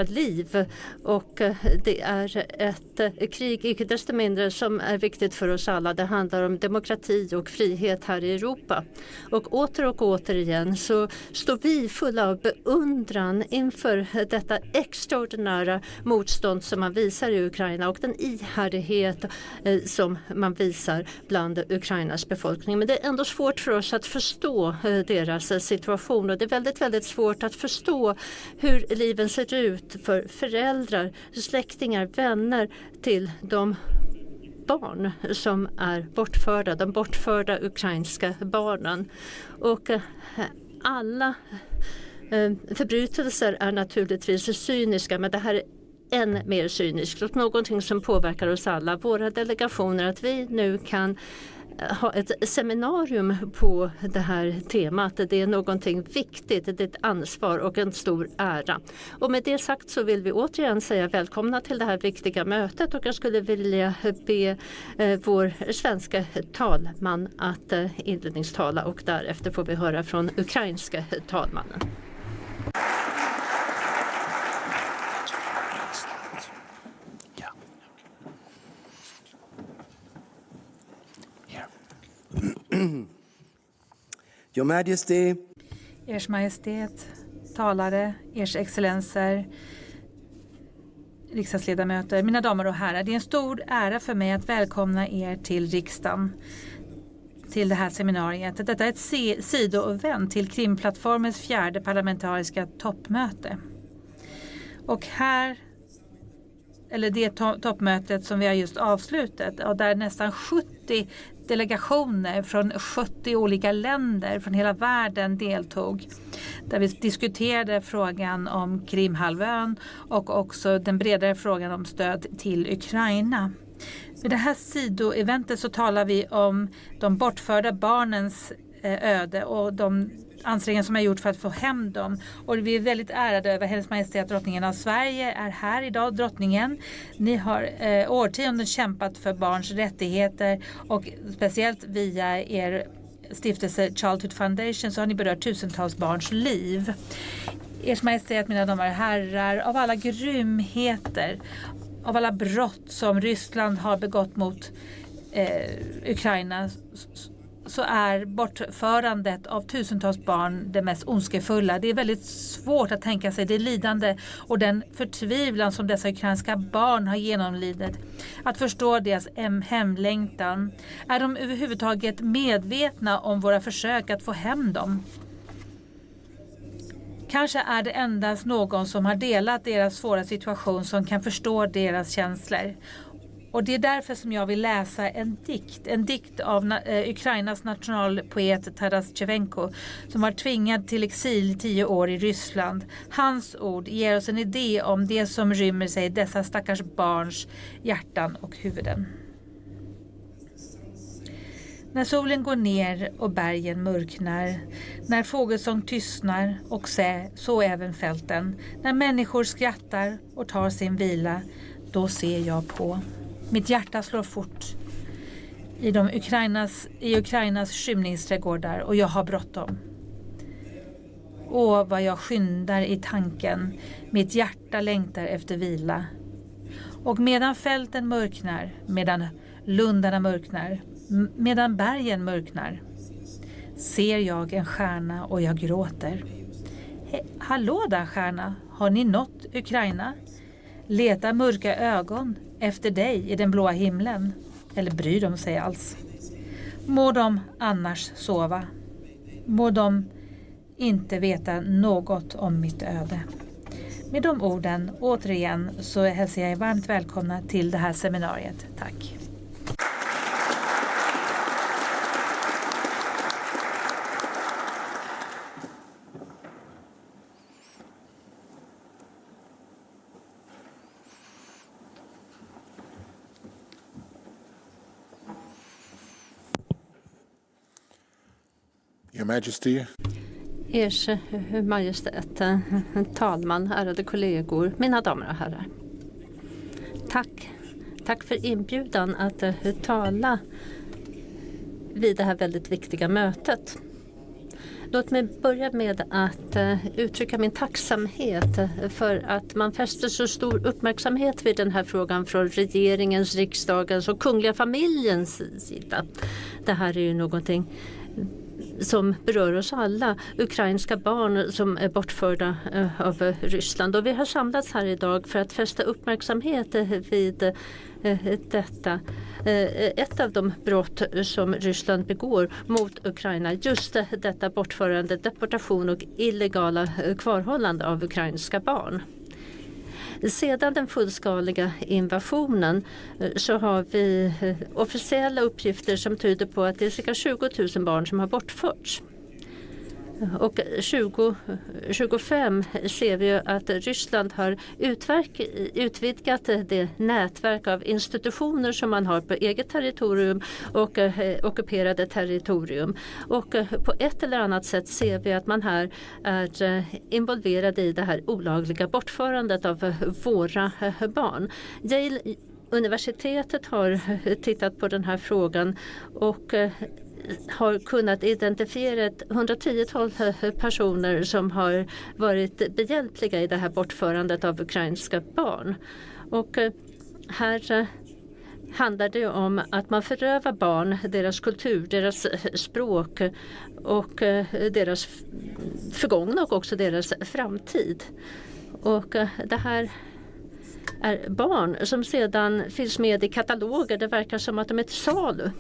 liv, och det är ett krig, icke desto mindre, som är viktigt för oss alla. Det handlar om demokrati och frihet här i Europa. Och återigen så står vi fulla av beundran inför detta extraordinära motstånd som man visar i Ukraina och den ihärdighet som man visar bland Ukrainas befolkning. Men det är ändå svårt för oss att förstå deras situation, och det är väldigt, väldigt svårt att förstå hur liven ser ut för föräldrar, släktingar, vänner till de barn som är bortförda, de bortförda ukrainska barnen. Och alla förbrytelser är naturligtvis cyniska, men det här är än mer cyniskt och någonting som påverkar oss alla, våra delegationer, att vi nu kan ha ett seminarium på det här temat. Det är någonting viktigt, det är ett ansvar och en stor ära. Och med det sagt så vill vi återigen säga välkomna till det här viktiga mötet, och jag skulle vilja be vår svenska talman att inledningstala, och därefter får vi höra från ukrainska talmannen. Your Majesty, Ers Majestät, talare, Ers excellenser, riksdagsledamöter, mina damer och herrar. Det är en stor ära för mig att välkomna er till riksdagen, till det här seminariet. Detta är ett sidoevent till Krimplattformens 4:e parlamentariska toppmöte. Och här, eller det toppmötet som vi har just avslutat, och där nästan 70 delegationer från 70 olika länder från hela världen deltog. Där vi diskuterade frågan om Krimhalvön och också den bredare frågan om stöd till Ukraina. Vid det här sidoeventet så talar vi om de bortförda barnens öde och de ansträngningar som har gjort för att få hem dem. Och vi är väldigt ärade över Hennes Majestät drottningen av Sverige är här idag, drottningen. Ni har årtionden kämpat för barns rättigheter, och speciellt via er stiftelse Childhood Foundation så har ni berört tusentals barns liv. Ers Majestät, mina damer och herrar, av alla grymheter, av alla brott som Ryssland har begått mot Ukraina, så är bortförandet av tusentals barn det mest ondskefulla. Det är väldigt svårt att tänka sig det lidande och den förtvivlan som dessa ukrainska barn har genomlidit. Att förstå deras hemlängtan. Är de överhuvudtaget medvetna om våra försök att få hem dem? Kanske är det endast någon som har delat deras svåra situation som kan förstå deras känslor. Och det är därför som jag vill läsa en dikt av Ukrainas nationalpoet Taras Shevchenko, som var tvingad till exil i 10 år i Ryssland. Hans ord ger oss en idé om det som rymmer sig i dessa stackars barns hjärtan och huvuden. När solen går ner och bergen mörknar, när fågelsång tystnar och så även fälten, när människor skrattar och tar sin vila, då ser jag på. Mitt hjärta slår fort i Ukrainas skymningsträdgårdar, och jag har bråttom. Åh, vad jag skyndar i tanken, mitt hjärta längtar efter vila. Och medan fälten mörknar, medan lundarna mörknar, medan bergen mörknar, ser jag en stjärna och jag gråter. Hallå där stjärna, har ni nått Ukraina? Letar mörka ögon efter dig i den blåa himlen, eller bryr de sig alls? Må de annars sova. Må de inte veta något om mitt öde. Med de orden återigen så hälsar jag er varmt välkomna till det här seminariet. Tack. Your Majesty. Ers Majestät, talman, ärade kollegor, mina damer och herrar. Tack för inbjudan att tala vid det här väldigt viktiga mötet. Låt mig börja med att uttrycka min tacksamhet för att man fäster så stor uppmärksamhet vid den här frågan från regeringens, riksdagens och kungliga familjens sida. Det här är ju någonting som berör oss alla, ukrainska barn som är bortförda av Ryssland. Och vi har samlats här idag för att fästa uppmärksamhet vid detta. Ett av de brott som Ryssland begår mot Ukraina, just detta bortförande, deportation och illegala kvarhållande av ukrainska barn. Sedan den fullskaliga invasionen så har vi officiella uppgifter som tyder på att det är cirka 20 000 barn som har bortförts. Och 2025 ser vi att Ryssland har utvidgat det nätverk av institutioner som man har på eget territorium och ockuperade territorium. Och på ett eller annat sätt ser vi att man här är involverad i det här olagliga bortförandet av våra barn. Universitetet har tittat på den här frågan och har kunnat identifiera 110-tal personer som har varit behjälpliga i det här bortförandet av ukrainska barn. Och här handlar det om att man förövar barn, deras kultur, deras språk och deras förgångna och också deras framtid. Och det här är barn som sedan finns med i kataloger. Det verkar som att de är till salu.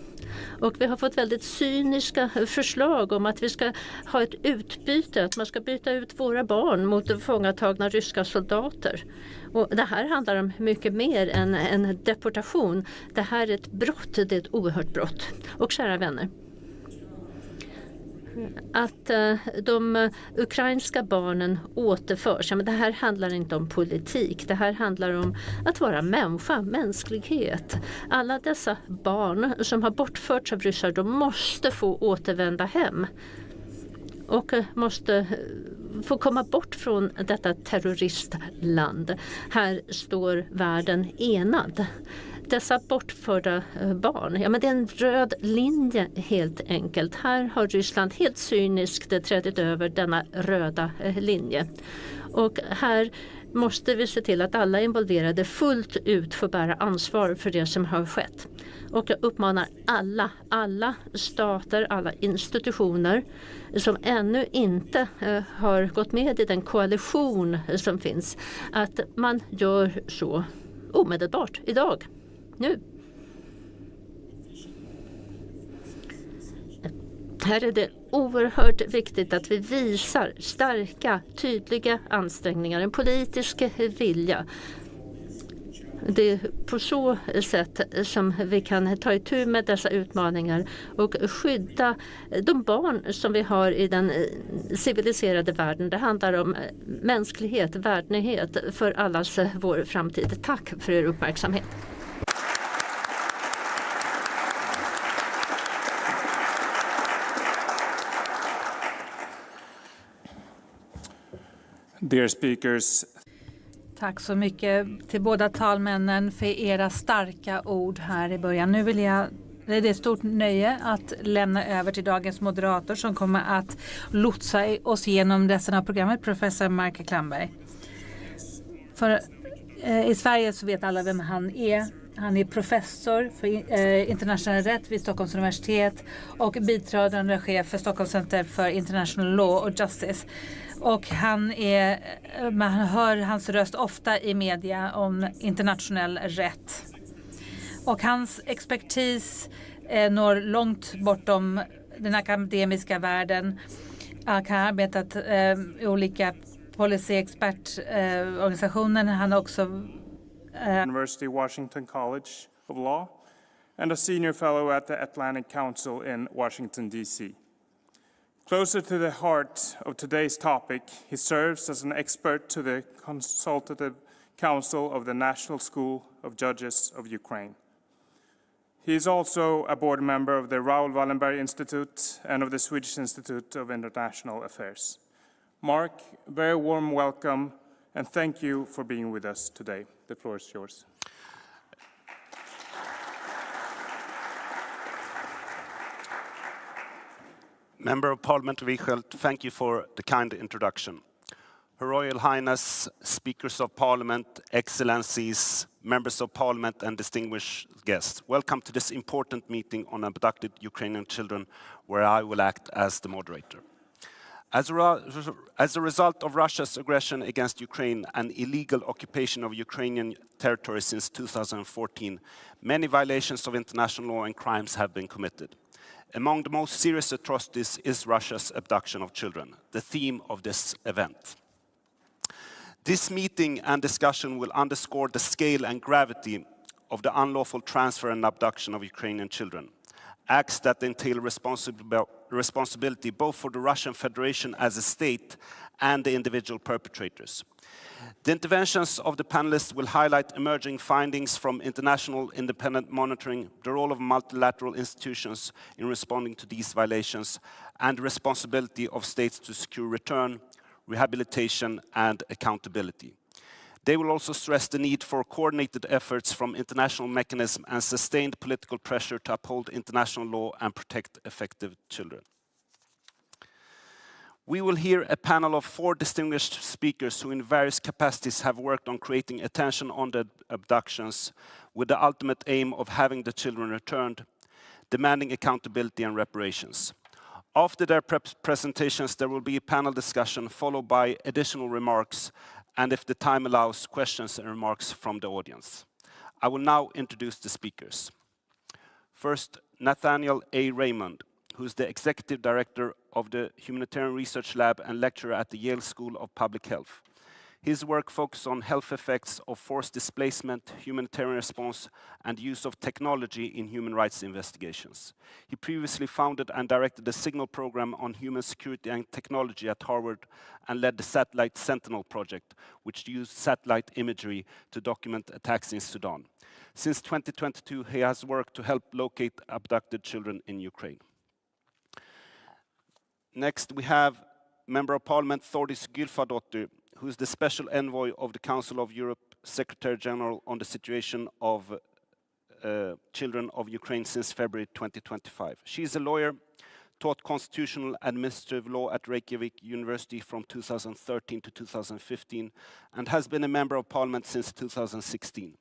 Och vi har fått väldigt cyniska förslag om att vi ska ha ett utbyte, att man ska byta ut våra barn mot fångatagna ryska soldater. Och det här handlar om mycket mer än en deportation. Det här är ett brott, det är ett oerhört brott. Och kära vänner, att de ukrainska barnen återförs. Ja, men det här handlar inte om politik. Det här handlar om att vara människa, mänsklighet. Alla dessa barn som har bortförts av ryssar, de måste få återvända hem. Och måste få komma bort från detta terroristland. Här står världen enad. Dessa bortförda barn, ja men det är en röd linje helt enkelt. Här har Ryssland helt cyniskt trätt över denna röda linje. Och här måste vi se till att alla involverade fullt ut får bära ansvar för det som har skett. Och jag uppmanar alla stater, alla institutioner som ännu inte har gått med i den koalition som finns, att man gör så omedelbart idag. Nu. Här är det oerhört viktigt att vi visar starka, tydliga ansträngningar, en politisk vilja. Det är på så sätt som vi kan ta itu med dessa utmaningar och skydda de barn som vi har i den civiliserade världen. Det handlar om mänsklighet, värdighet för allas vår framtid. Tack för er uppmärksamhet. Dear speakers. Tack så mycket till båda talmännen för era starka ord här i början. Nu det är ett stort nöje att lämna över till dagens moderator som kommer att lotsa oss igenom resten av programmet, professor Mark Klamberg. För i Sverige så vet alla vem han är. Han är professor för internationell rätt vid Stockholms universitet och biträdande chef för Stockholms Center för International Law och Justice. Och man hör hans röst ofta i media om internationell rätt. Och hans expertis når långt bortom den akademiska världen. Han har arbetat i olika policyexpertorganisationer. Han har också University Washington College of Law and a senior fellow at the Atlantic Council in Washington, D.C. Closer to the heart of today's topic, he serves as an expert to the Consultative Council of the National School of Judges of Ukraine. He is also a board member of the Raoul Wallenberg Institute and of the Swedish Institute of International Affairs. Mark, a very warm welcome and thank you for being with us today. The floor is yours. Member of Parliament Wiechelt, thank you for the kind introduction. Her Royal Highness, Speakers of Parliament, Excellencies, Members of Parliament and distinguished guests, welcome to this important meeting on abducted Ukrainian children, where I will act as the moderator. As a result of Russia's aggression against Ukraine and illegal occupation of Ukrainian territory since 2014, many violations of international law and crimes have been committed. Among the most serious atrocities is Russia's abduction of children, the theme of this event. This meeting and discussion will underscore the scale and gravity of the unlawful transfer and abduction of Ukrainian children, acts that entail responsibility both for the Russian Federation as a state and the individual perpetrators. The interventions of the panelists will highlight emerging findings from international independent monitoring, the role of multilateral institutions in responding to these violations, and the responsibility of states to secure return, rehabilitation, and accountability. They will also stress the need for coordinated efforts from international mechanisms and sustained political pressure to uphold international law and protect affected children. We will hear a panel of 4 distinguished speakers who in various capacities have worked on creating attention on the abductions with the ultimate aim of having the children returned, demanding accountability and reparations. After their presentations, there will be a panel discussion followed by additional remarks and, if the time allows, questions and remarks from the audience. I will now introduce the speakers. First, Nathaniel A. Raymond, who is the Executive Director of the Humanitarian Research Lab and lecturer at the Yale School of Public Health. His work focuses on health effects of forced displacement, humanitarian response, and use of technology in human rights investigations. He previously founded and directed the Signal Program on Human Security and Technology at Harvard and led the Satellite Sentinel project, which used satellite imagery to document attacks in Sudan. Since 2022, he has worked to help locate abducted children in Ukraine. Next, we have Member of Parliament Thordis Gylfadottir, who is the Special Envoy of the Council of Europe, Secretary General on the situation of children of Ukraine since February 2025. She is a lawyer, taught constitutional administrative law at Reykjavik University from 2013 to 2015, and has been a Member of Parliament since 2016.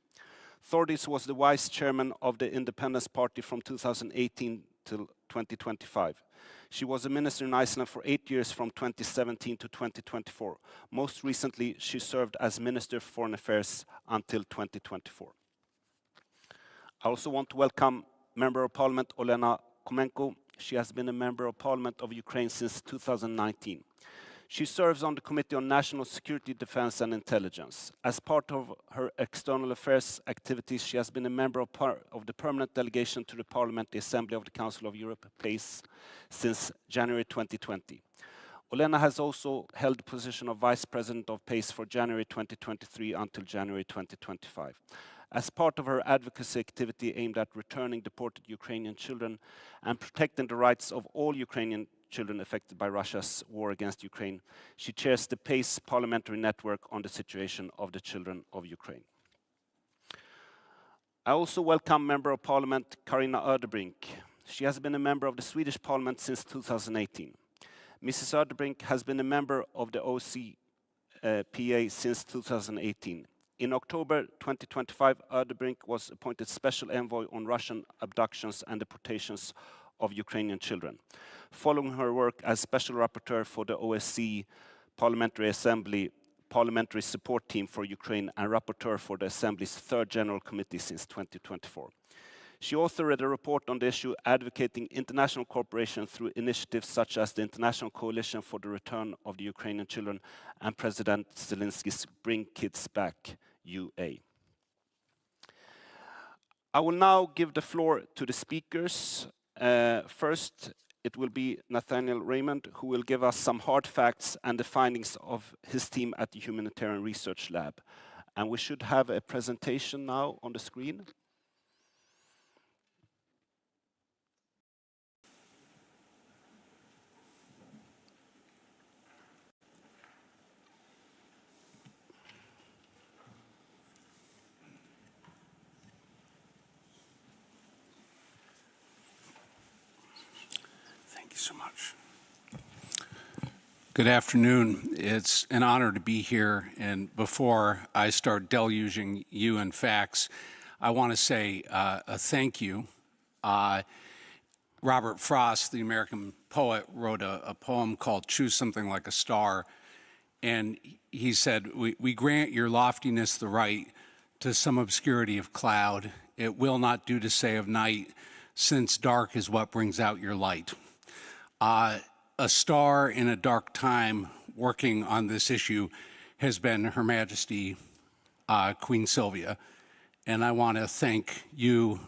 Thordis was the Vice Chairman of the Independence Party from 2018 till 2025. She was a minister in Iceland for 8 years from 2017 to 2024. Most recently, she served as Minister for Foreign Affairs until 2024. I also want to welcome Member of Parliament Olena Komenko. She has been a Member of Parliament of Ukraine since 2019. She serves on the Committee on National Security, Defense and Intelligence. As part of her external affairs activities, she has been a member of the permanent delegation to the Parliamentary Assembly of the Council of Europe, PACE, since January 2020. Olena has also held the position of Vice President of PACE for January 2023 until January 2025. As part of her advocacy activity aimed at returning deported Ukrainian children and protecting the rights of all Ukrainian children affected by Russia's war against Ukraine, she chairs the PACE Parliamentary Network on the situation of the children of Ukraine. I also welcome Member of Parliament Carina Ödebrink. She has been a member of the Swedish Parliament since 2018. Mrs. Ödebrink has been a member of the OCPA since 2018. In October 2025, Ödebrink was appointed Special Envoy on Russian abductions and deportations of Ukrainian children. Following her work as Special Rapporteur for the OSCE Parliamentary Assembly Parliamentary Support Team for Ukraine and Rapporteur for the Assembly's 3rd General Committee since 2024. She authored a report on the issue advocating international cooperation through initiatives such as the International Coalition for the Return of the Ukrainian Children and President Zelensky's Bring Kids Back, UA. I will now give the floor to the speakers. First, it will be Nathaniel Raymond, who will give us some hard facts and the findings of his team at the Humanitarian Research Lab. And we should have a presentation now on the screen. Thank you so much. Good afternoon. It's an honor to be here. And before I start deluging you in facts, I want to say a thank you. Robert Frost, the American poet, wrote a poem called Choose Something Like a Star. And he said, we grant your loftiness the right to some obscurity of cloud. It will not do to say of night, since dark is what brings out your light. A star in a dark time working on this issue has been Her Majesty Queen Sylvia. And I want to thank you,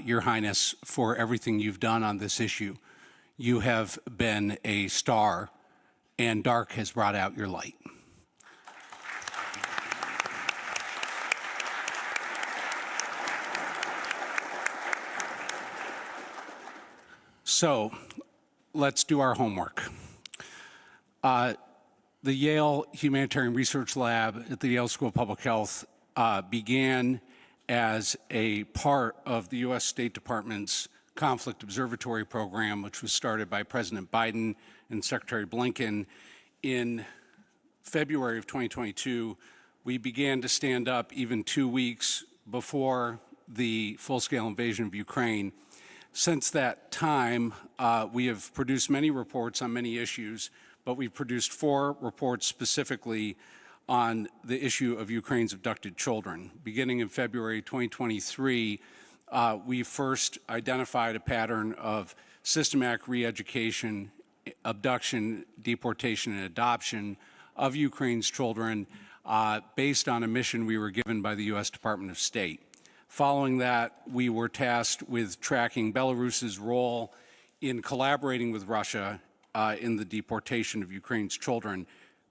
Your Highness, for everything you've done on this issue. You have been a star, and dark has brought out your light. So, let's do our homework. The Yale Humanitarian Research Lab at the Yale School of Public Health began as a part of the U.S. State Department's Conflict Observatory Program, which was started by President Biden and Secretary Blinken. In February of 2022, we began to stand up even 2 weeks before the full-scale invasion of Ukraine. Since that time, we have produced many reports on many issues, but we've produced 4 reports specifically on the issue of Ukraine's abducted children. Beginning in February 2023, we first identified a pattern of systematic re-education, abduction, deportation, and adoption of Ukraine's children based on a mission we were given by the U.S. Department of State. Following that, we were tasked with tracking Belarus's role in collaborating with Russia in the deportation of Ukraine's children.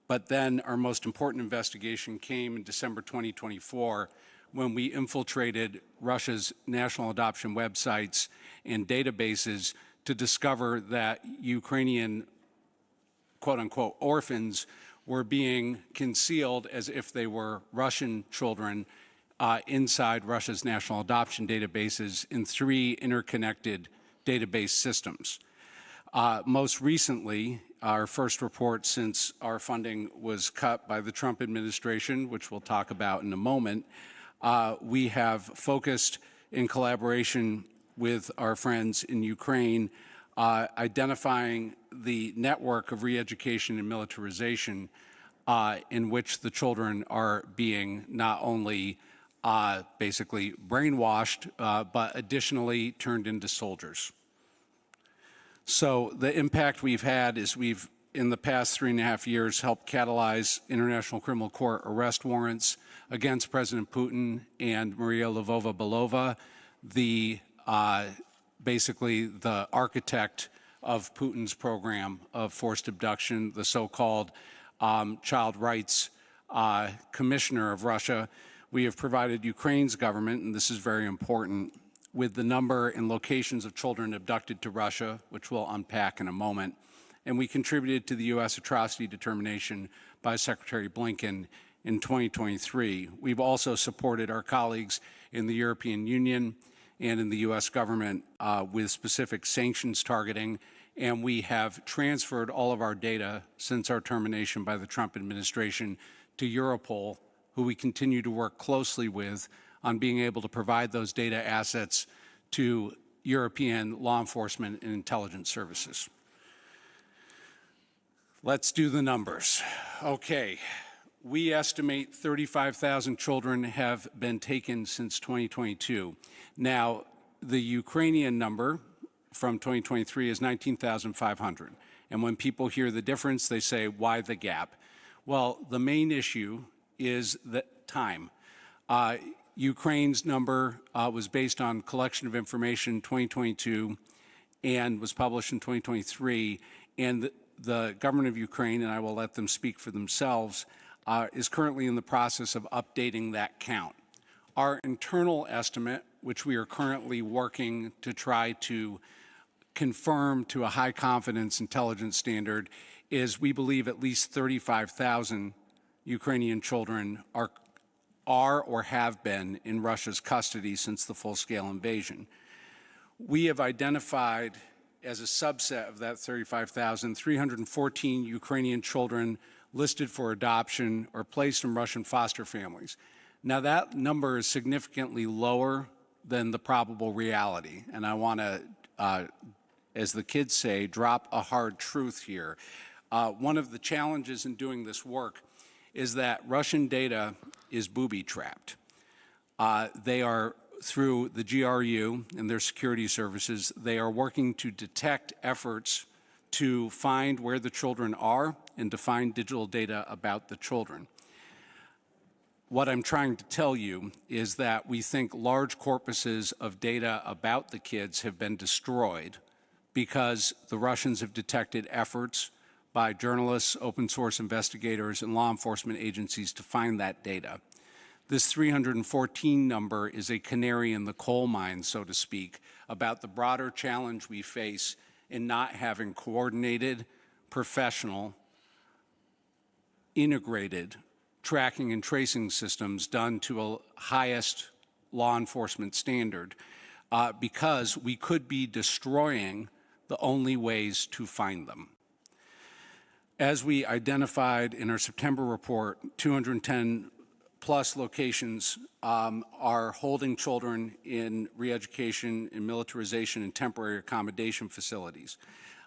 But then our most important investigation came in December 2024 when we infiltrated Russia's national adoption websites and databases to discover that Ukrainian quote-unquote orphans were being concealed as if they were Russian children inside Russia's national adoption databases in 3 interconnected database systems. Most recently, our first report since our funding was cut by the Trump administration, which we'll talk about in a moment, we have focused in collaboration with our friends in Ukraine, identifying the network of re-education and militarization in which the children are being not only basically brainwashed, but additionally turned into soldiers. So the impact we've had is we've, in the past 3.5 years, helped catalyze International Criminal Court arrest warrants against President Putin and Maria Lvova-Belova, the basically the architect of Putin's program of forced abduction, the so-called child rights commissioner of Russia. We have provided Ukraine's government, and this is very important, with the number and locations of children abducted to Russia, which we'll unpack in a moment. And we contributed to the U.S. atrocity determination by Secretary Blinken in 2023. We've also supported our colleagues in the European Union and in the U.S. government with specific sanctions targeting, and we have transferred all of our data since our termination by the Trump administration to Europol, who we continue to work closely with on being able to provide those data assets to European law enforcement and intelligence services. Let's do the numbers. Okay, we estimate 35,000 children have been taken since 2022. Now, the Ukrainian number from 2023 is 19,500. And when people hear the difference, they say, why the gap? Well, the main issue is the time. Ukraine's number was based on collection of information in 2022 and was published in 2023. And the government of Ukraine, and I will let them speak for themselves, is currently in the process of updating that count. Our internal estimate, which we are currently working to try to confirm to a high confidence intelligence standard, is we believe at least 35,000 Ukrainian children are or have been in Russia's custody since the full-scale invasion. We have identified as a subset of that 35,000, 314 Ukrainian children listed for adoption or placed in Russian foster families. Now that number is significantly lower than the probable reality, and I want to, as the kids say, drop a hard truth here. One of the challenges in doing this work is that Russian data is booby-trapped. They are, through the GRU and their security services, they are working to detect efforts to find where the children are and to find digital data about the children. What I'm trying to tell you is that we think large corpuses of data about the kids have been destroyed because the Russians have detected efforts by journalists, open source investigators, and law enforcement agencies to find that data. This 314 number is a canary in the coal mine, so to speak, about the broader challenge we face in not having coordinated, professional, integrated tracking and tracing systems done to a highest law enforcement standard, because we could be destroying the only ways to find them. As we identified in our September report, 210 plus locations are holding children in re-education, in militarization, and temporary accommodation facilities.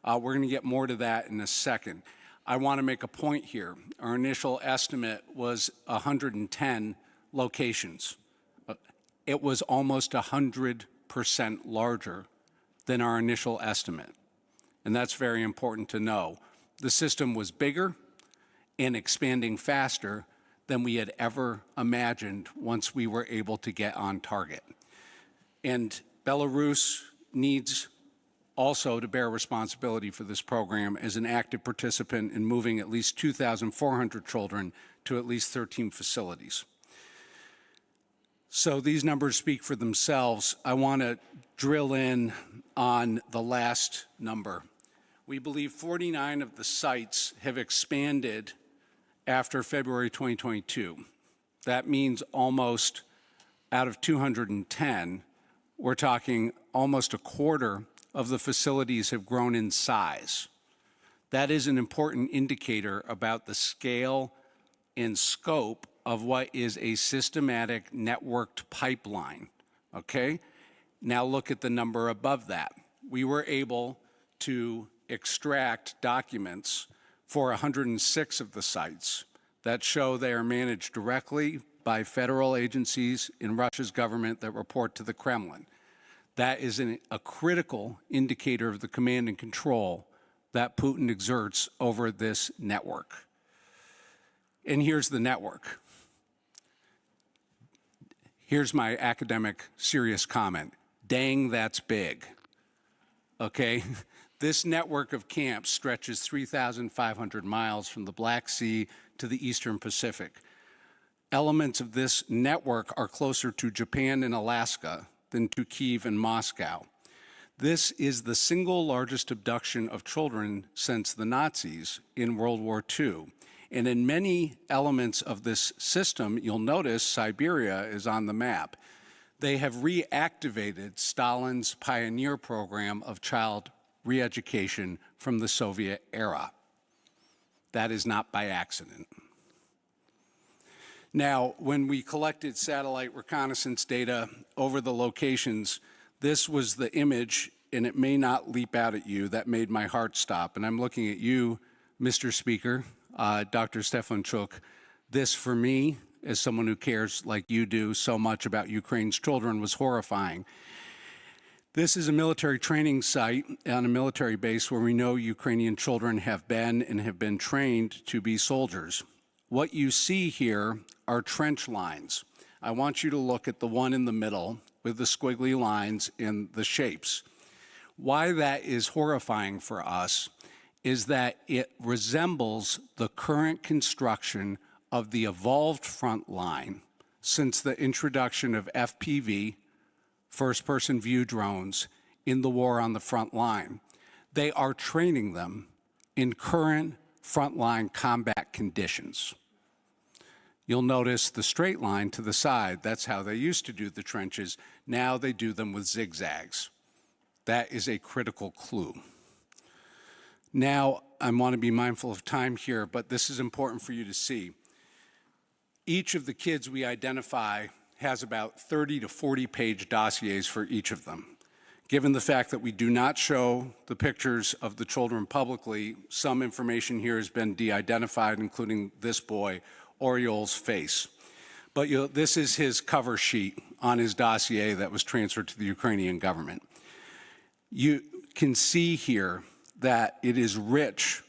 We're going to get more to that in a second. I want to make a point here. Our initial estimate was 110 locations. It was almost 100% larger than our initial estimate. And that's very important to know. The system was bigger and expanding faster than we had ever imagined once we were able to get on target. And Belarus needs also to bear responsibility for this program as an active participant in moving at least 2,400 children to at least 13 facilities. So these numbers speak for themselves. I want to drill in on the last number. We believe 49 of the sites have expanded after February 2022. That means almost out of 210, we're talking almost a quarter of the facilities have grown in size. That is an important indicator about the scale and scope of what is a systematic networked pipeline, okay? Now look at the number above that. We were able to extract documents for 106 of the sites that show they are managed directly by federal agencies in Russia's government that report to the Kremlin. That is a critical indicator of the command and control that Putin exerts over this network. And here's the network. Here's my academic serious comment. Dang, that's big. Okay? This network of camps stretches 3,500 miles from the Black Sea to the Eastern Pacific. Elements of this network are closer to Japan and Alaska than to Kyiv and Moscow. This is the single largest abduction of children since the Nazis in World War II. And in many elements of this system, you'll notice Siberia is on the map. They have reactivated Stalin's pioneer program of child re-education from the Soviet era. That is not by accident. Now, when we collected satellite reconnaissance data over the locations, this was the image, and it may not leap out at you, that made my heart stop. And I'm looking at you, Mr. Speaker, Dr. Stefanchuk. This, for me, as someone who cares like you do so much about Ukraine's children, was horrifying. This is a military training site on a military base where we know Ukrainian children have been trained to be soldiers. What you see here are trench lines. I want you to look at the one in the middle with the squiggly lines and the shapes. Why that is horrifying for us is that it resembles the current construction of the evolved front line since the introduction of FPV, first-person view drones, in the war on the front line. They are training them in current frontline combat conditions. You'll notice the straight line to the side. That's how they used to do the trenches. Now they do them with zigzags. That is a critical clue. Now, I want to be mindful of time here, but this is important for you to see. Each of the kids we identify has about 30 to 40-page dossiers for each of them. Given the fact that we do not show the pictures of the children publicly, some information here has been de-identified, including this boy, Oriol's face. But this is his cover sheet on his dossier that was transferred to the Ukrainian government. You can see here that it is rich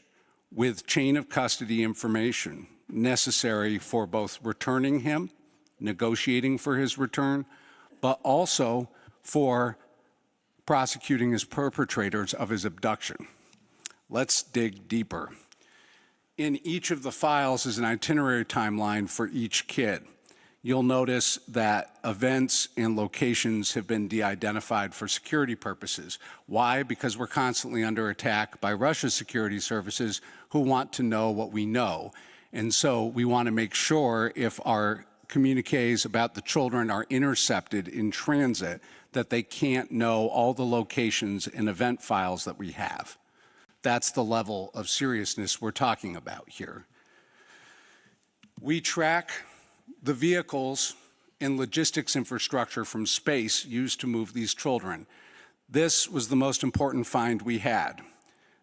with chain of custody information necessary for both returning him, negotiating for his return, but also for prosecuting his perpetrators of his abduction. Let's dig deeper. In each of the files is an itinerary timeline for each kid. You'll notice that events and locations have been de-identified for security purposes. Why? Because we're constantly under attack by Russia's security services who want to know what we know. And so we want to make sure if our communiques about the children are intercepted in transit, that they can't know all the locations and event files that we have. That's the level of seriousness we're talking about here. We track the vehicles and logistics infrastructure from space used to move these children. This was the most important find we had.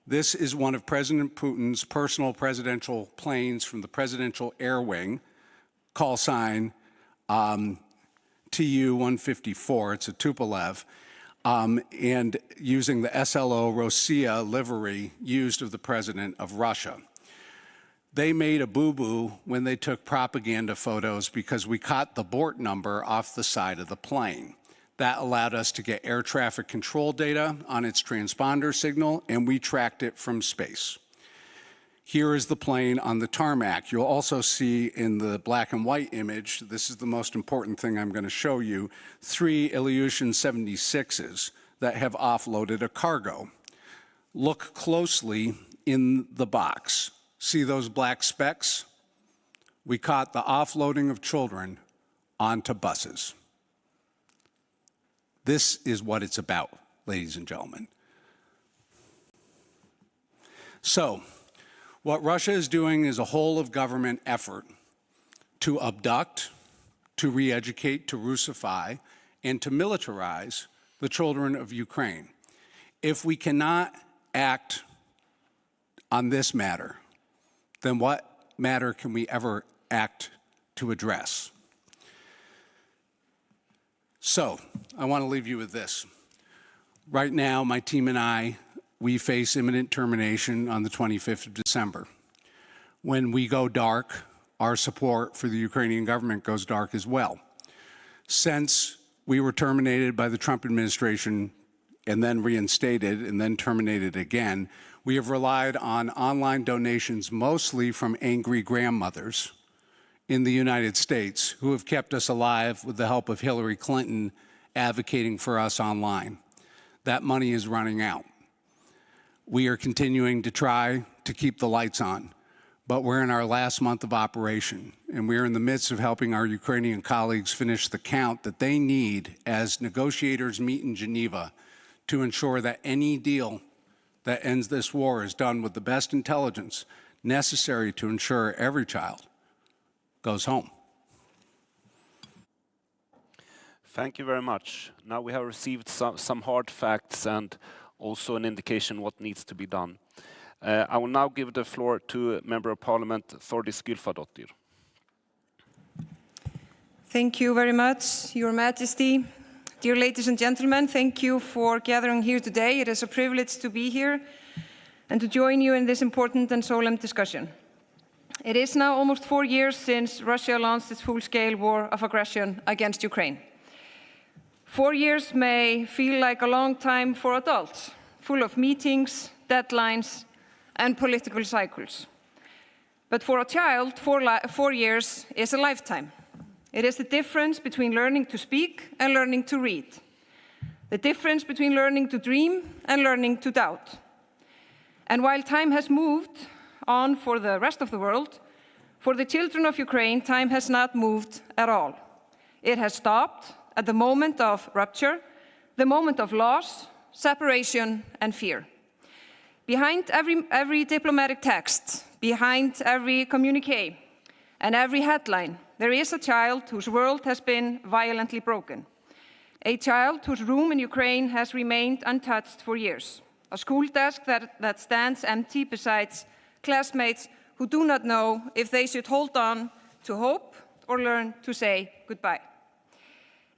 This is one of President Putin's personal presidential planes from the Presidential Air Wing, call sign Tu-154, it's a Tupolev, and using the SLO Rossiya livery used of the President of Russia. They made a boo-boo when they took propaganda photos because we caught the BORT number off the side of the plane. That allowed us to get air traffic control data on its transponder signal, and we tracked it from space. Here is the plane on the tarmac. You'll also see in the black and white image, this is the most important thing I'm going to show you, 3 Ilyushin 76s that have offloaded a cargo. Look closely in the box. See those black specks? We caught the offloading of children onto buses. This is what it's about, ladies and gentlemen. So, what Russia is doing is a whole-of-government effort to abduct, to re-educate, to Russify, and to militarize the children of Ukraine. If we cannot act on this matter, then what matter can we ever act to address? So, I want to leave you with this. Right now, my team and I, we face imminent termination on the 25th of December. When we go dark, our support for the Ukrainian government goes dark as well. Since we were terminated by the Trump administration and then reinstated and then terminated again, we have relied on online donations mostly from angry grandmothers in the United States who have kept us alive with the help of Hillary Clinton advocating for us online. That money is running out. We are continuing to try to keep the lights on, but we're in our last month of operation, and we're in the midst of helping our Ukrainian colleagues finish the count that they need as negotiators meet in Geneva to ensure that any deal that ends this war is done with the best intelligence necessary to ensure every child goes home. Thank you very much. Now we have received some hard facts and also an indication what needs to be done. I will now give the floor to Member of Parliament Thordis Gylfadottir. Thank you very much, Your Majesty. Dear ladies and gentlemen, thank you for gathering here today. It is a privilege to be here and to join you in this important and solemn discussion. It is now almost 4 years since Russia launched its full-scale war of aggression against Ukraine. 4 years may feel like a long time for adults, full of meetings, deadlines, and political cycles. But for a child, 4 years is a lifetime. It is the difference between learning to speak and learning to read. The difference between learning to dream and learning to doubt. And while time has moved on for the rest of the world, for the children of Ukraine, time has not moved at all. It has stopped at the moment of rupture, the moment of loss, separation, and fear. Behind every diplomatic text, behind every communique, and every headline, there is a child whose world has been violently broken. A child whose room in Ukraine has remained untouched for years. A school desk that stands empty beside classmates who do not know if they should hold on to hope or learn to say goodbye.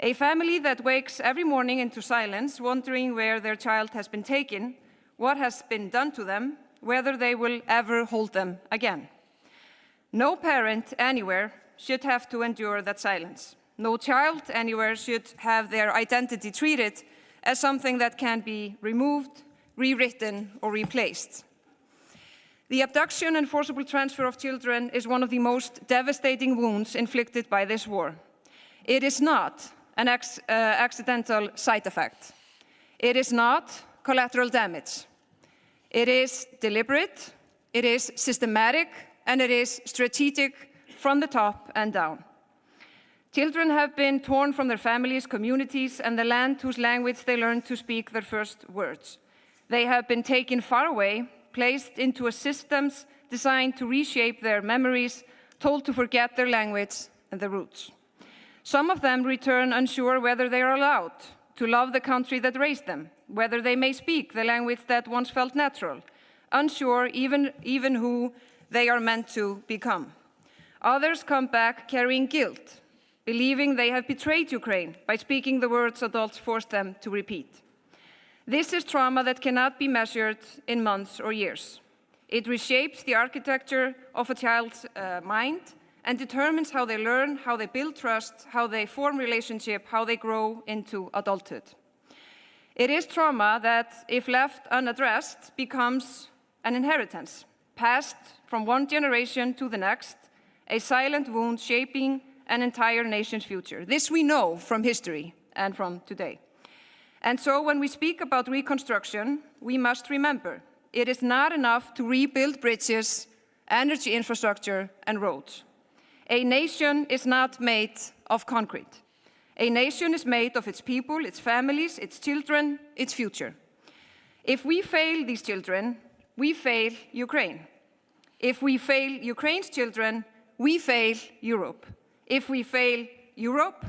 A family that wakes every morning into silence, wondering where their child has been taken, what has been done to them, whether they will ever hold them again. No parent anywhere should have to endure that silence. No child anywhere should have their identity treated as something that can be removed, rewritten, or replaced. The abduction and forcible transfer of children is one of the most devastating wounds inflicted by this war. It is not an accidental side effect. It is not collateral damage. It is deliberate, it is systematic, and it is strategic from the top and down. Children have been torn from their families, communities, and the land whose language they learned to speak their first words. They have been taken far away, placed into a systems designed to reshape their memories, told to forget their language and their roots. Some of them return unsure whether they are allowed to love the country that raised them, whether they may speak the language that once felt natural, unsure even who they are meant to become. Others come back carrying guilt, believing they have betrayed Ukraine by speaking the words adults forced them to repeat. This is trauma that cannot be measured in months or years. It reshapes the architecture of a child's mind and determines how they learn, how they build trust, how they form relationship, how they grow into adulthood. It is trauma that, if left unaddressed, becomes an inheritance, passed from one generation to the next, a silent wound shaping an entire nation's future. This we know from history and from today. And so when we speak about reconstruction, we must remember it is not enough to rebuild bridges, energy infrastructure, and roads. A nation is not made of concrete. A nation is made of its people, its families, its children, its future. If we fail these children, we fail Ukraine. If we fail Ukraine's children, we fail Europe. If we fail Europe,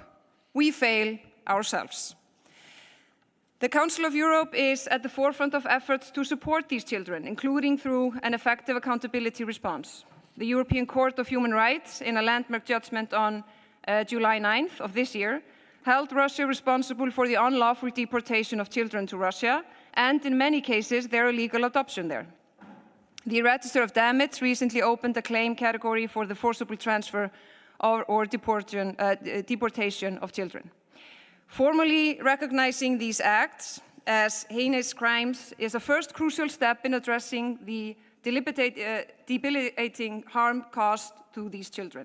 we fail ourselves. The Council of Europe is at the forefront of efforts to support these children, including through an effective accountability response. The European Court of Human Rights, in a landmark judgment on July 9th of this year, held Russia responsible for the unlawful deportation of children to Russia and, in many cases, their illegal adoption there. The Register of Damage recently opened a claim category for the forcible transfer or deportation of children. Formally recognizing these acts as heinous crimes is a first crucial step in addressing the debilitating harm caused to these children.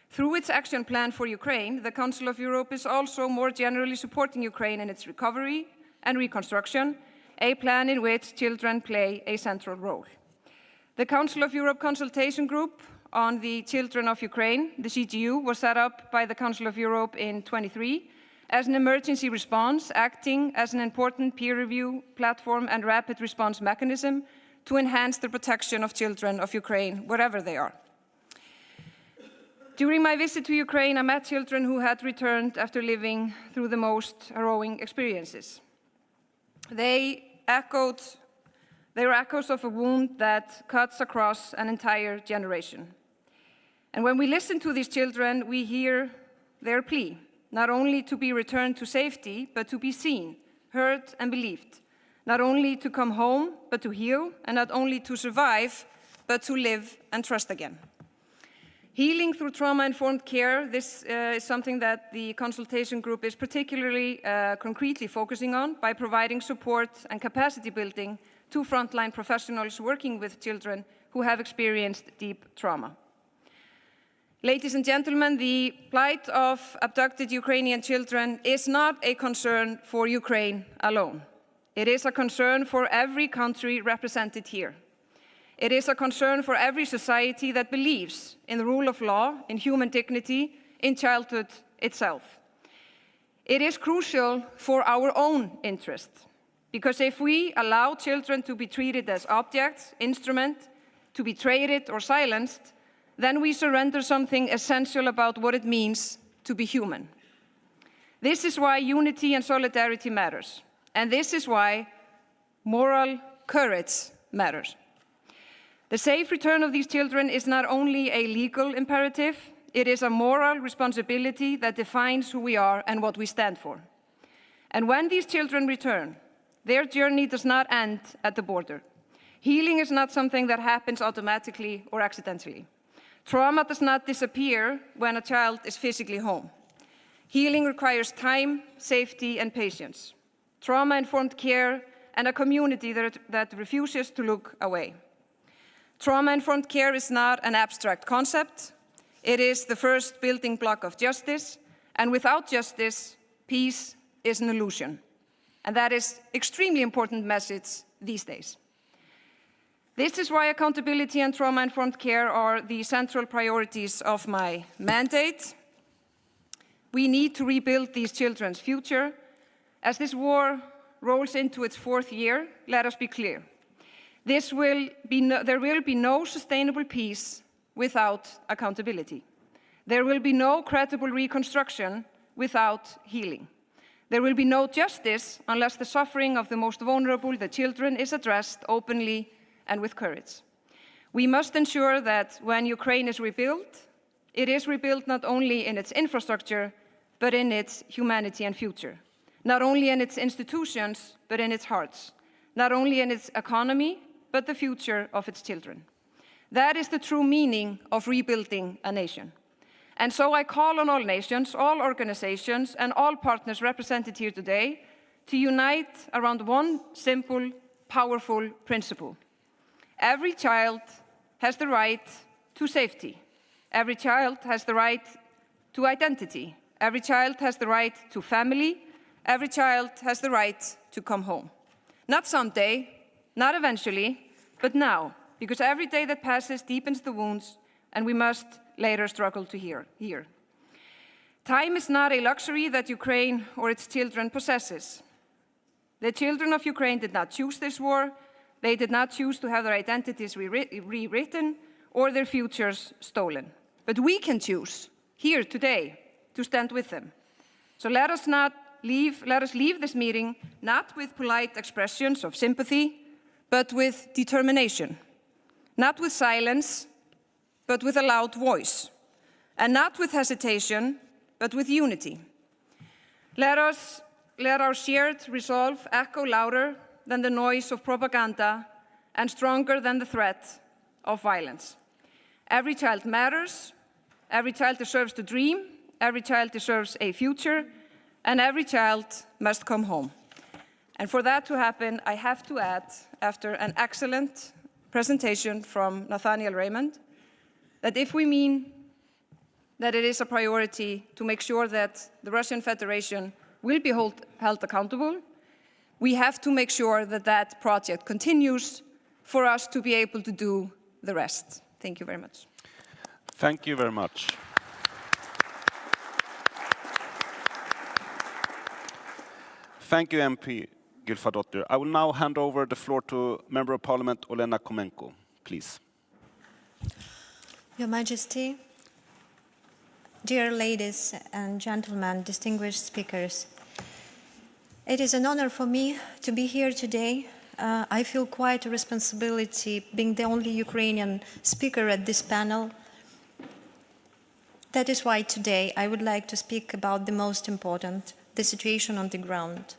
Through its action plan for Ukraine, the Council of Europe is also more generally supporting Ukraine in its recovery and reconstruction, a plan in which children play a central role. The Council of Europe Consultation Group on the Children of Ukraine, the CGU, was set up by the Council of Europe in 2023 as an emergency response, acting as an important peer review platform and rapid response mechanism to enhance the protection of children of Ukraine, wherever they are. During my visit to Ukraine, I met children who had returned after living through the most harrowing experiences. They were echoes of a wound that cuts across an entire generation. And when we listen to these children, we hear their plea, not only to be returned to safety, but to be seen, heard, and believed. Not only to come home, but to heal, and not only to survive, but to live and trust again. Healing through trauma-informed care, this is something that the consultation group is particularly concretely focusing on by providing support and capacity building to frontline professionals working with children who have experienced deep trauma. Ladies and gentlemen, the plight of abducted Ukrainian children is not a concern for Ukraine alone. It is a concern for every country represented here. It is a concern for every society that believes in the rule of law, in human dignity, in childhood itself. It is crucial for our own interest, Because if we allow children to be treated as objects, instruments, to be traded or silenced, then we surrender something essential about what it means to be human. This is why unity and solidarity matters. And this is why moral courage matters. The safe return of these children is not only a legal imperative, it is a moral responsibility that defines who we are and what we stand for. And when these children return, their journey does not end at the border. Healing is not something that happens automatically or accidentally. Trauma does not disappear when a child is physically home. Healing requires time, safety, and patience. Trauma-informed care and a community that refuses to look away. Trauma-informed care is not an abstract concept. It is the first building block of justice, and without justice, peace is an illusion. And that is an extremely important message these days. This is why accountability and trauma-informed care are the central priorities of my mandate. We need to rebuild these children's future. As this war rolls into its 4th year, let us be clear. There will be no sustainable peace without accountability. There will be no credible reconstruction without healing. There will be no justice unless the suffering of the most vulnerable, the children, is addressed openly and with courage. We must ensure that when Ukraine is rebuilt, it is rebuilt not only in its infrastructure, but in its humanity and future. Not only in its institutions, but in its hearts. Not only in its economy, but the future of its children. That is the true meaning of rebuilding a nation. And so I call on all nations, all organizations, and all partners represented here today to unite around one simple, powerful principle. Every child has the right to safety. Every child has the right to identity. Every child has the right to family. Every child has the right to come home. Not someday, not eventually, but now, because every day that passes deepens the wounds, and we must later struggle to heal. Time is not a luxury that Ukraine or its children possesses. The children of Ukraine did not choose this war. They did not choose to have their identities rewritten or their futures stolen. But we can choose here today to stand with them. So let us leave this meeting not with polite expressions of sympathy, but with determination. Not with silence, but with a loud voice. And not with hesitation, but with unity. Let our shared resolve echo louder than the noise of propaganda and stronger than the threat of violence. Every child matters. Every child deserves to dream. Every child deserves a future. And every child must come home. And for that to happen, I have to add, after an excellent presentation from Nathaniel Raymond, that if we mean that it is a priority to make sure that the Russian Federation will be held accountable, we have to make sure that that project continues for us to be able to do the rest. Thank you very much. Thank you very much. Thank you, MP Gylfadottir. I will now hand over the floor to Member of Parliament Olena Komenko, please. Your Majesty, dear ladies and gentlemen, distinguished speakers, it is an honor for me to be here today. I feel quite a responsibility being the only Ukrainian speaker at this panel. That is why today I would like to speak about the most important, the situation on the ground.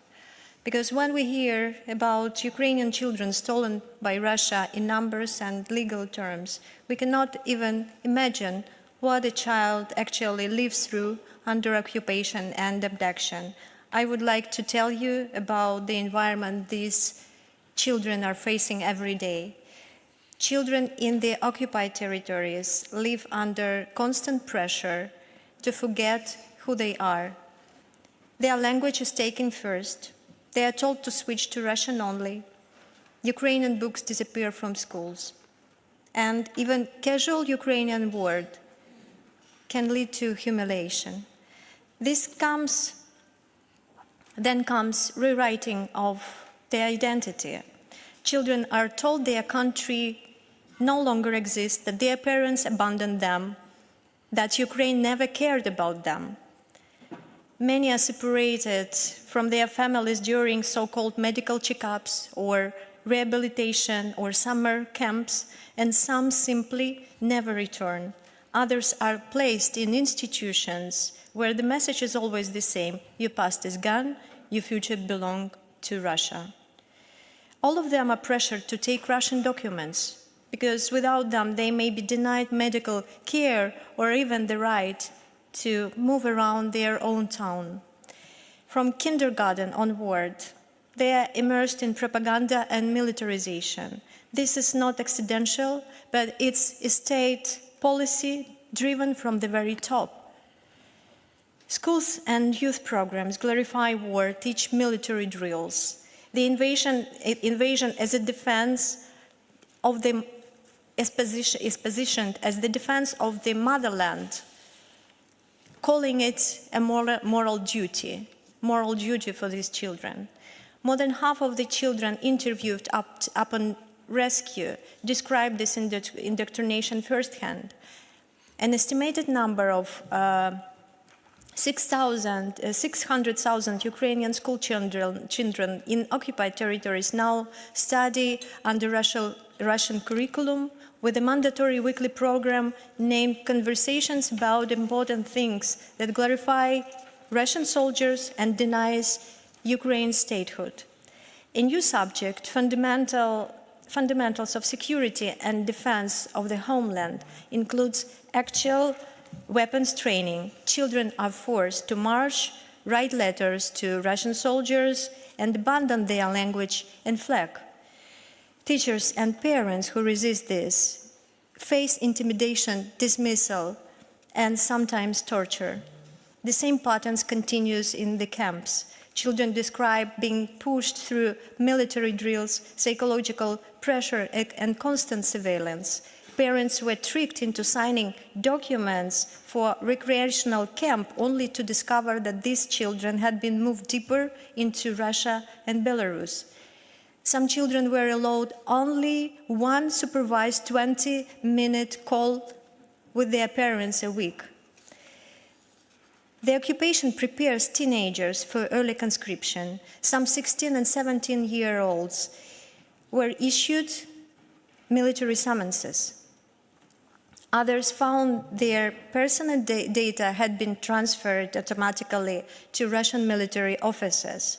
Because when we hear about Ukrainian children stolen by Russia in numbers and legal terms, we cannot even imagine what a child actually lives through under occupation and abduction. I would like to tell you about the environment these children are facing every day. Children in the occupied territories live under constant pressure to forget who they are. Their language is taken first. They are told to switch to Russian only. Ukrainian books disappear from schools. And even casual Ukrainian word can lead to humiliation. Then comes rewriting of their identity. Children are told their country no longer exists, that their parents abandoned them, that Ukraine never cared about them. Many are separated from their families during so-called medical checkups or rehabilitation or summer camps, and some simply never return. Others are placed in institutions where the message is always the same: your past is gone, your future belongs to Russia. All of them are pressured to take Russian documents, because without them they may be denied medical care or even the right to move around their own town. From kindergarten onward, they are immersed in propaganda and militarization. This is not accidental, but it's a state policy driven from the very top. Schools and youth programs glorify war, teach military drills. The invasion as a defense of the is positioned as the defense of the motherland, calling it a moral duty for these children. More than half of the children interviewed upon rescue described this indoctrination firsthand. An estimated number of 600,000 Ukrainian school children in occupied territories now study under Russian curriculum with a mandatory weekly program named Conversations About Important Things that glorify Russian soldiers and denies Ukraine's statehood. A new subject, fundamentals of security and defense of the homeland, includes actual weapons training. Children are forced to march, write letters to Russian soldiers, and abandon their language and flag. Teachers and parents who resist this face intimidation, dismissal, and sometimes torture. The same patterns continues in the camps. Children describe being pushed through military drills, psychological pressure, and constant surveillance. Parents were tricked into signing documents for recreational camp only to discover that these children had been moved deeper into Russia and Belarus. Some children were allowed only one supervised 20-minute call with their parents a week. The occupation prepares teenagers for early conscription. Some 16 and 17-year-olds were issued military summonses. Others found their personal data had been transferred automatically to Russian military officers.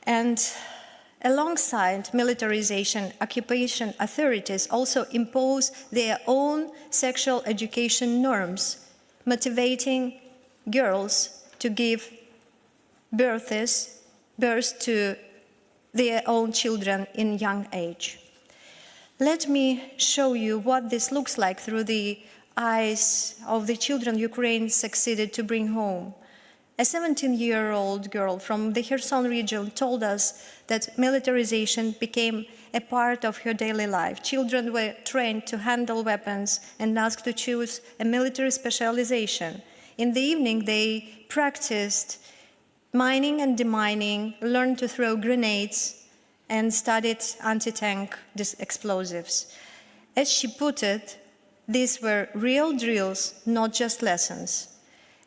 And alongside militarization, occupation authorities also impose their own sexual education norms, motivating girls to give birth to their own children in young age. Let me show you what this looks like through the eyes of the children Ukraine succeeded to bring home. A 17-year-old girl from the Kherson region told us that militarization became a part of her daily life. Children were trained to handle weapons and asked to choose a military specialization. In the evening, they practiced mining and demining, learned to throw grenades, and studied anti-tank explosives. As she put it, these were real drills, not just lessons.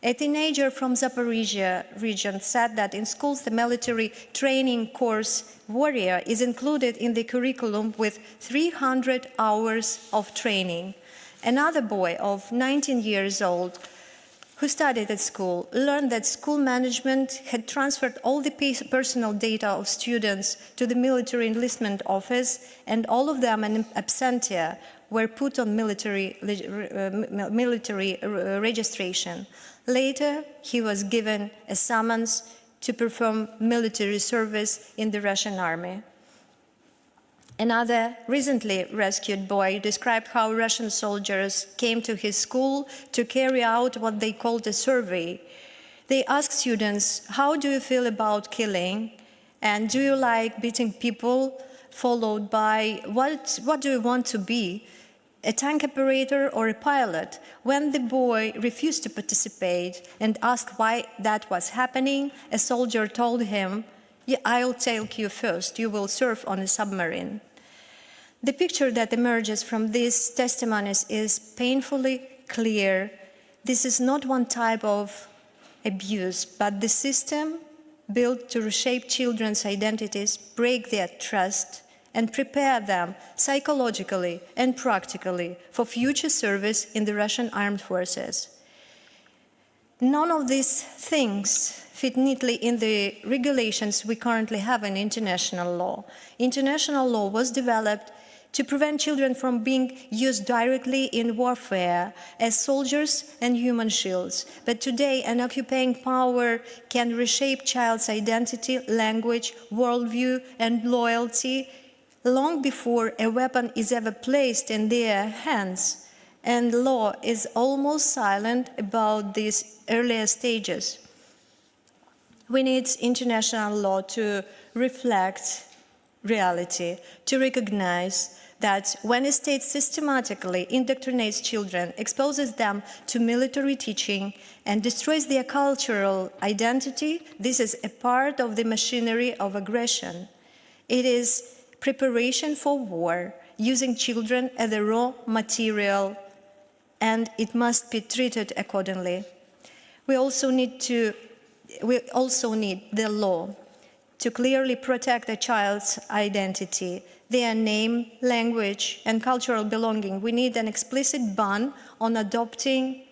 A teenager from Zaporizhia region said that in schools the military training course Warrior is included in the curriculum with 300 hours of training. Another boy of 19 years old who studied at school learned that school management had transferred all the personal data of students to the military enlistment office, and all of them in absentia were put on military registration. Later, he was given a summons to perform military service in the Russian army. Another recently rescued boy described how Russian soldiers came to his school to carry out what they called a survey. They asked students, how do you feel about killing? And do you like beating people? Followed by, what do you want to be? A tank operator or a pilot? When the boy refused to participate and asked why that was happening, a soldier told him, I'll take you first. You will surf on a submarine. The picture that emerges from these testimonies is painfully clear. This is not one type of abuse, but the system built to reshape children's identities, break their trust, and prepare them psychologically and practically for future service in the Russian armed forces. None of these things fit neatly in the regulations we currently have in international law. International law was developed to prevent children from being used directly in warfare as soldiers and human shields. But today, an occupying power can reshape child's identity, language, worldview, and loyalty long before a weapon is ever placed in their hands. And law is almost silent about these earlier stages. We need international law to reflect reality, to recognize that when a state systematically indoctrinates children, exposes them to military teaching, and destroys their cultural identity, this is a part of the machinery of aggression. It is preparation for war, using children as a raw material, and it must be treated accordingly. We also need the law to clearly protect a child's identity, their name, language, and cultural belonging. We need an explicit ban on adopting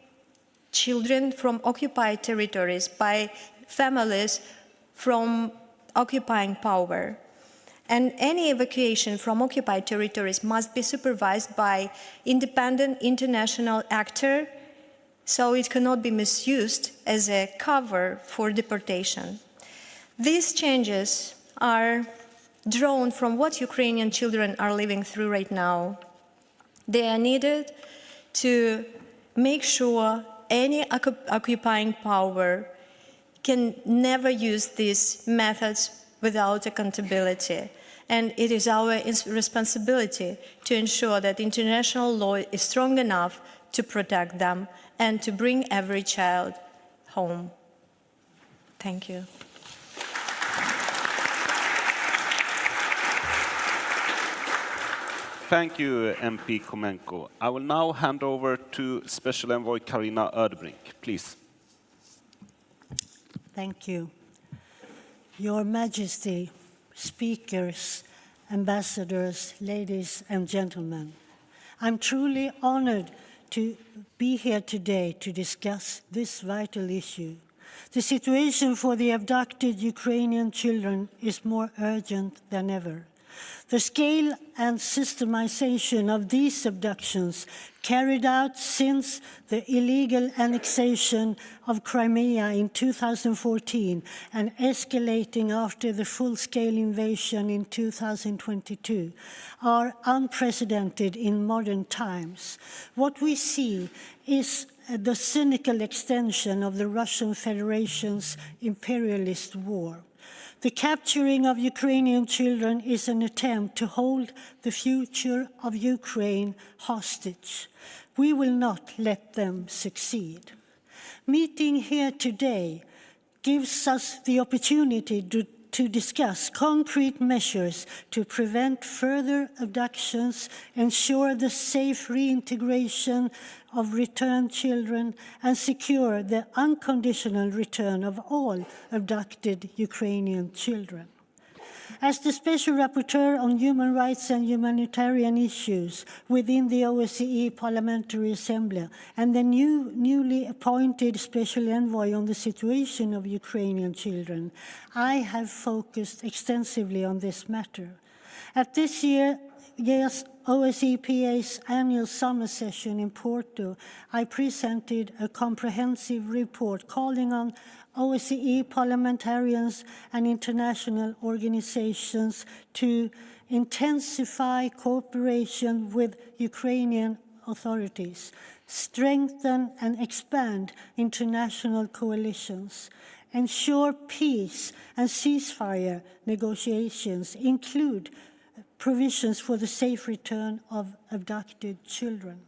children from occupied territories by families from occupying power. And any evacuation from occupied territories must be supervised by independent international actor, so it cannot be misused as a cover for deportation. These changes are drawn from what Ukrainian children are living through right now. They are needed to make sure any occupying power can never use these methods without accountability. And it is our responsibility to ensure that international law is strong enough to protect them and to bring every child home. Thank you. Thank you, MP Komenko. I will now hand over to Special Envoy Karina Ödebrink, please. Thank you. Your Majesty, speakers, ambassadors, ladies and gentlemen, I'm truly honored to be here today to discuss this vital issue. The situation for the abducted Ukrainian children is more urgent than ever. The scale and systemization of these abductions carried out since the illegal annexation of Crimea in 2014 and escalating after the full-scale invasion in 2022 are unprecedented in modern times. What we see is the cynical extension of the Russian Federation's imperialist war. The capturing of Ukrainian children is an attempt to hold the future of Ukraine hostage. We will not let them succeed. Meeting here today gives us the opportunity to discuss concrete measures to prevent further abductions, ensure the safe reintegration of returned children, and secure the unconditional return of all abducted Ukrainian children. As the Special Rapporteur on Human Rights and Humanitarian Issues within the OSCE Parliamentary Assembly and the newly appointed Special Envoy on the situation of Ukrainian children, I have focused extensively on this matter. At this year's OSCE's annual summer session in Porto, I presented a comprehensive report calling on OSCE parliamentarians and international organizations to intensify cooperation with Ukrainian authorities, strengthen and expand international coalitions, ensure peace and ceasefire negotiations, include provisions for the safe return of abducted children.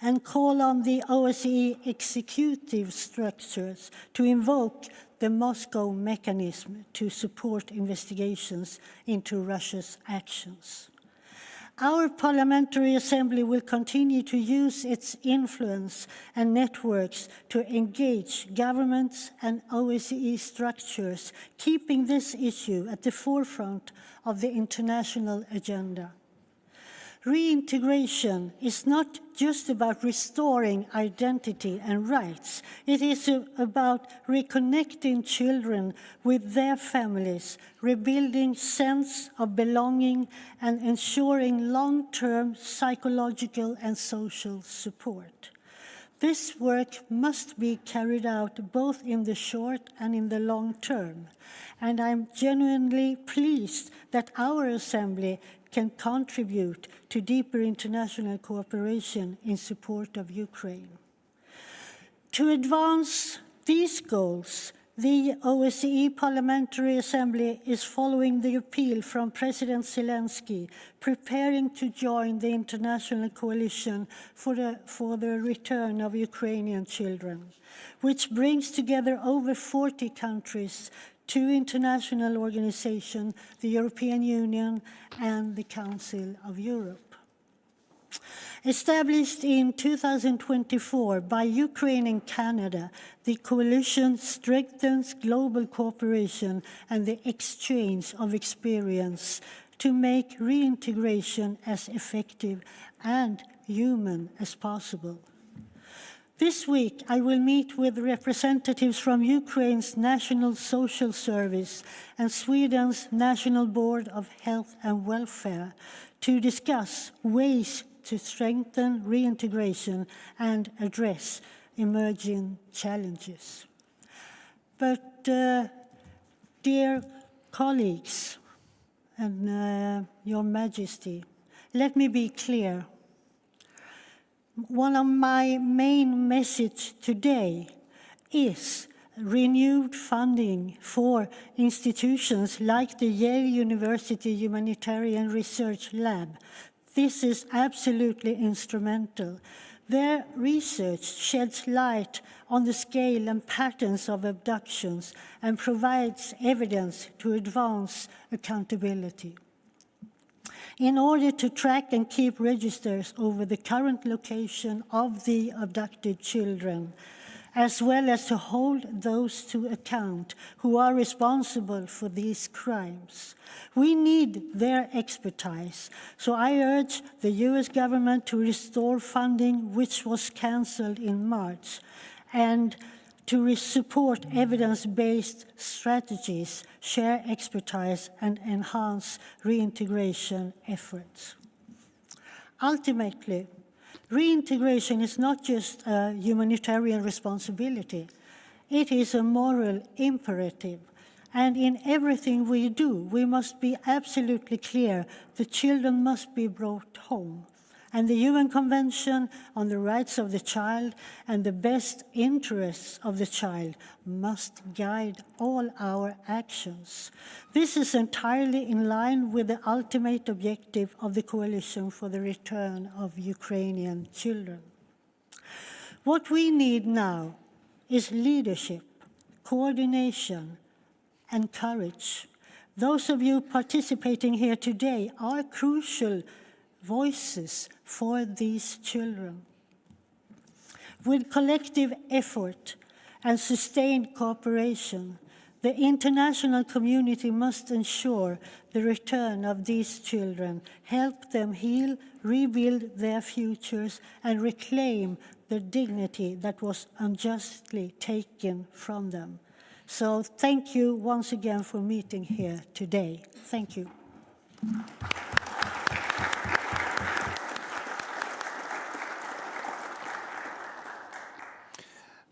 and call on the OSCE executive structures to invoke the Moscow mechanism to support investigations into Russia's actions. Our Parliamentary Assembly will continue to use its influence and networks to engage governments and OSCE structures, keeping this issue at the forefront of the international agenda. Reintegration is not just about restoring identity and rights. It is about reconnecting children with their families, rebuilding sense of belonging, and ensuring long-term psychological and social support. This work must be carried out both in the short and in the long term, and I'm genuinely pleased that our Assembly can contribute to deeper international cooperation in support of Ukraine. To advance these goals, the OSCE Parliamentary Assembly is following the appeal from President Zelensky, preparing to join the international coalition for the return of Ukrainian children, which brings together over 40 countries, 2 international organizations, the European Union and the Council of Europe. Established in 2024 by Ukraine and Canada, the coalition strengthens global cooperation and the exchange of experience to make reintegration as effective and human as possible. This week, I will meet with representatives from Ukraine's National Social Service and Sweden's National Board of Health and Welfare to discuss ways to strengthen reintegration and address emerging challenges. But, dear colleagues and Your Majesty, let me be clear. One of my main messages today is renewed funding for institutions like the Yale University Humanitarian Research Lab. This is absolutely instrumental. Their research sheds light on the scale and patterns of abductions and provides evidence to advance accountability. In order to track and keep registers over the current location of the abducted children, as well as to hold those to account who are responsible for these crimes. We need their expertise, so I urge the US government to restore funding which was cancelled in March, and to support evidence-based strategies, share expertise, and enhance reintegration efforts. Ultimately, reintegration is not just a humanitarian responsibility, it is a moral imperative. And in everything we do, we must be absolutely clear the children must be brought home. And the UN Convention on the Rights of the Child and the best interests of the child must guide all our actions. This is entirely in line with the ultimate objective of the Coalition for the Return of Ukrainian Children. What we need now is leadership, coordination, and courage. Those of you participating here today are crucial voices for these children. With collective effort and sustained cooperation, the international community must ensure the return of these children, help them heal, rebuild their futures, and reclaim the dignity that was unjustly taken from them. So thank you once again for meeting here today. Thank you.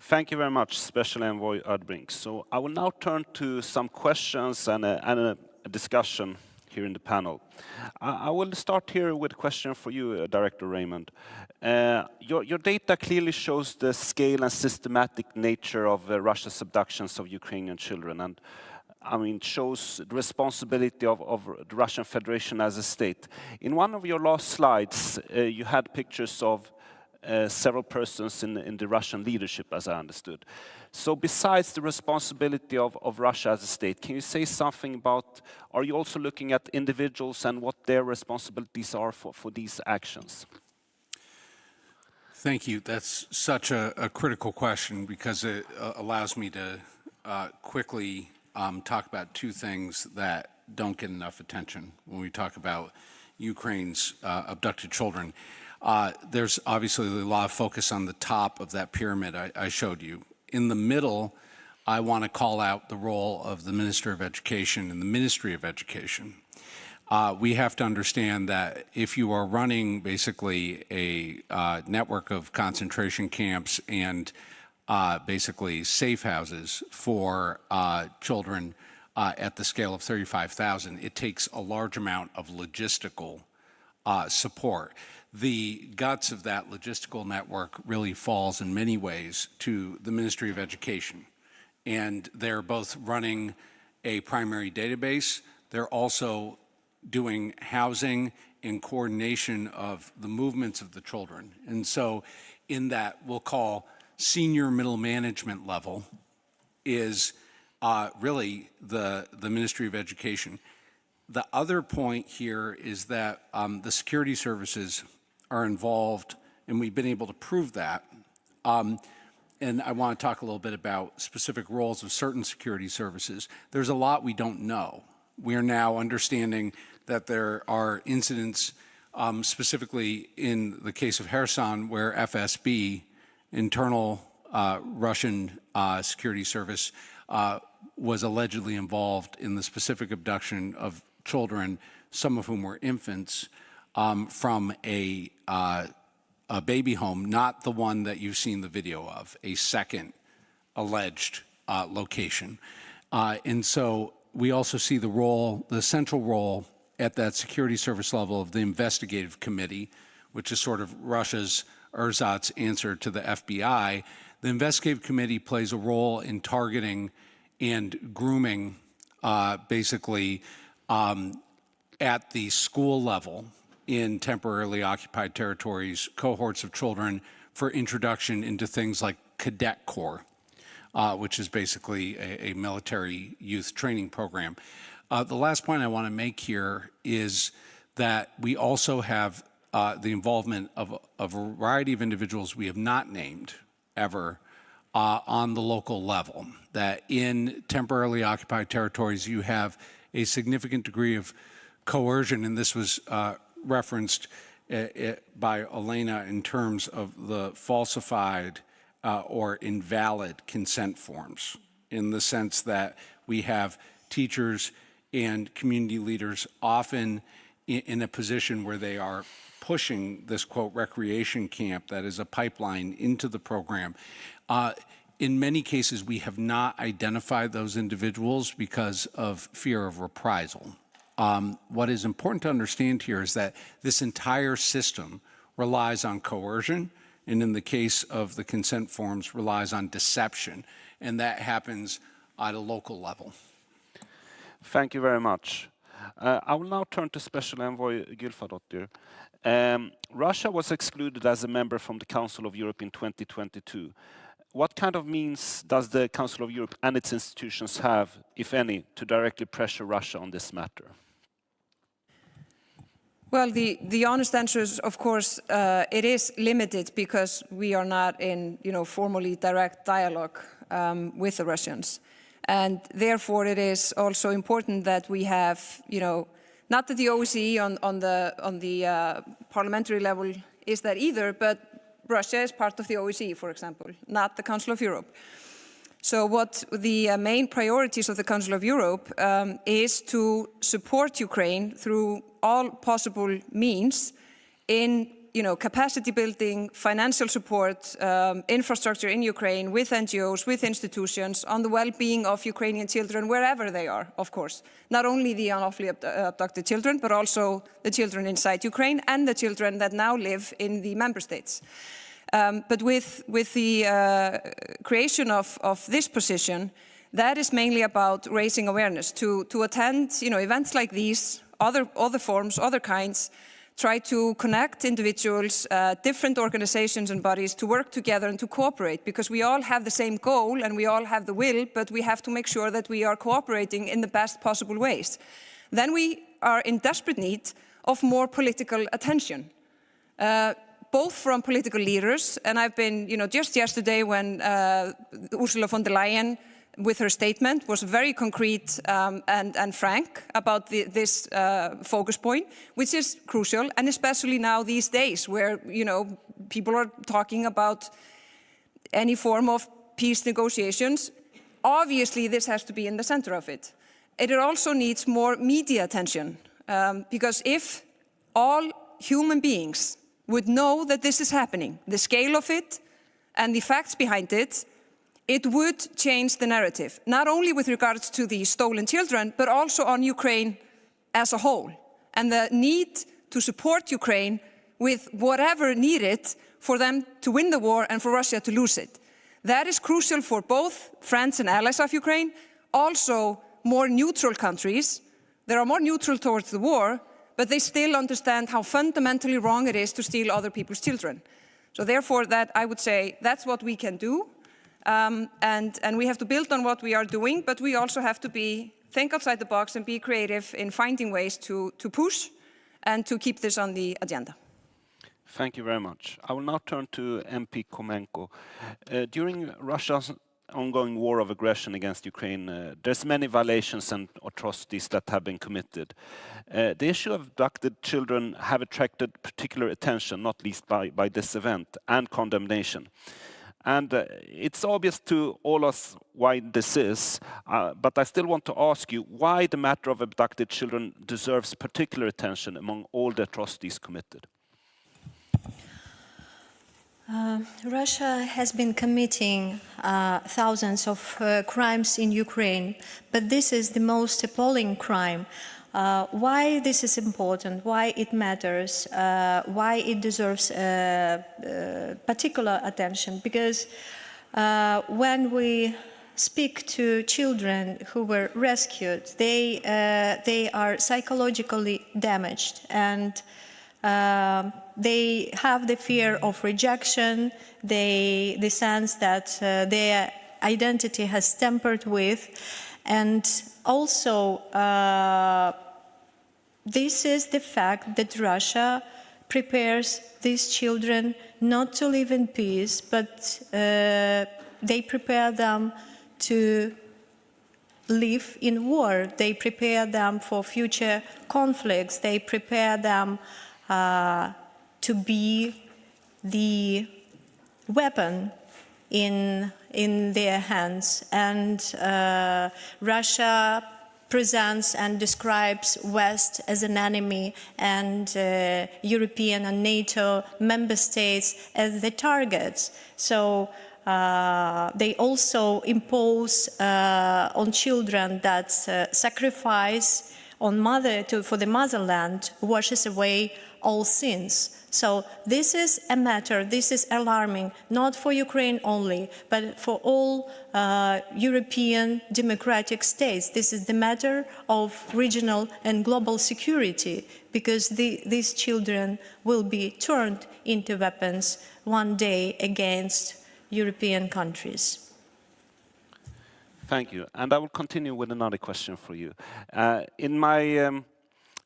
Thank you very much, Special Envoy Erdbrink. So I will now turn to some questions and a discussion here in the panel. I will start here with a question for you, Director Raymond. Your data clearly shows the scale and systematic nature of Russia's abductions of Ukrainian children, and I mean, shows the responsibility of the Russian Federation as a state. In one of your last slides, you had pictures of several persons in the Russian leadership, as I understood. So besides the responsibility of Russia as a state, can you say something about, are you also looking at individuals and what their responsibilities are for these actions? Thank you. That's such a critical question because it allows me to quickly talk about two things that don't get enough attention when we talk about Ukraine's abducted children. There's obviously a lot of focus on the top of that pyramid I showed you. In the middle, I want to call out the role of the Minister of Education and the Ministry of Education. We have to understand that if you are running basically a network of concentration camps and basically safe houses for children at the scale of 35,000, it takes a large amount of logistical support. The guts of that logistical network really falls in many ways to the Ministry of Education. And they're both running a primary database. They're also doing housing and coordination of the movements of the children. And so in that we'll call senior middle management level is really the Ministry of Education. The other point here is that the security services are involved, and we've been able to prove that. And I want to talk a little bit about specific roles of certain security services. There's a lot we don't know. We are now understanding that there are incidents, specifically in the case of Kherson, where FSB, internal Russian security service, was allegedly involved in the specific abduction of children, some of whom were infants, from a baby home, not the one that you've seen the video of, a second alleged location. And so we also see the role, the central role at that security service level of the investigative committee, which is sort of Russia's ersatz answer to the FBI. The investigative committee plays a role in targeting and grooming, basically, at the school level in temporarily occupied territories, cohorts of children for introduction into things like Cadet Corps, which is basically a military youth training program. The last point I want to make here is that we also have the involvement of a variety of individuals we have not named ever on the local level. That in temporarily occupied territories, you have a significant degree of coercion, and this was referenced by Elena in terms of the falsified or invalid consent forms, in the sense that we have teachers and community leaders often in a position where they are pushing this, quote, recreation camp that is a pipeline into the program. In many cases, we have not identified those individuals because of fear of reprisal. What is important to understand here is that this entire system relies on coercion, and in the case of the consent forms, relies on deception, and that happens at a local level. Thank you very much. I will now turn to Special Envoy Gylfadottir. Russia was excluded as a member from the Council of Europe in 2022. What kind of means does the Council of Europe and its institutions have, if any, to directly pressure Russia on this matter? Well, the honest answer is, of course, it is limited because we are not in, formally direct dialogue with the Russians. And therefore, it is also important that we have, not that the OSCE on the parliamentary level is that either, but Russia is part of the OSCE, for example, not the Council of Europe. So what the main priorities of the Council of Europe is to support Ukraine through all possible means in capacity building, financial support, infrastructure in Ukraine with NGOs, with institutions, on the well-being of Ukrainian children wherever they are, of course. Not only the unlawfully abducted children, but also the children inside Ukraine and the children that now live in the member states. But with the creation of this position, that is mainly about raising awareness, to attend events like these, other forms, other kinds, try to connect individuals, different organizations and bodies to work together and to cooperate, because we all have the same goal and we all have the will, but we have to make sure that we are cooperating in the best possible ways. Then we are in desperate need of more political attention, both from political leaders, and I've been, just yesterday when Ursula von der Leyen, with her statement, was very concrete and frank about this focus point, which is crucial, and especially now these days where, people are talking about any form of peace negotiations. Obviously, this has to be in the center of it. It also needs more media attention, because if all human beings would know that this is happening, the scale of it and the facts behind it, it would change the narrative, not only with regards to the stolen children, but also on Ukraine as a whole, and the need to support Ukraine with whatever needed for them to win the war and for Russia to lose it. That is crucial for both friends and allies of Ukraine, also more neutral countries. They are more neutral towards the war, but they still understand how fundamentally wrong it is to steal other people's children. So therefore, that I would say that's what we can do. And we have to build on what we are doing, but we also have to think outside the box and be creative in finding ways to push and to keep this on the agenda. Thank you very much. I will now turn to MP Komenko. During Russia's ongoing war of aggression against Ukraine, there's many violations and atrocities that have been committed. The issue of abducted children have attracted particular attention, not least by this event, and condemnation. And it's obvious to all us why this is, but I still want to ask you why the matter of abducted children deserves particular attention among all the atrocities committed. Russia has been committing thousands of crimes in Ukraine, but this is the most appalling crime. Why this is important, why it matters, why it deserves particular attention, because when we speak to children who were rescued, they are psychologically damaged, and they have the fear of rejection, the sense that their identity has tampered with, and also this is the fact that Russia prepares these children not to live in peace, but they prepare them to live in war. They prepare them for future conflicts. They prepare them to be the weapon in their hands. And Russia presents and describes West as an enemy, and European and NATO member states as the targets. So they also impose on children that sacrifice on for the motherland washes away all sins. So this is a matter, this is alarming, not for Ukraine only, but for all European democratic states. This is the matter of regional and global security, because these children will be turned into weapons one day against European countries. Thank you. And I will continue with another question for you.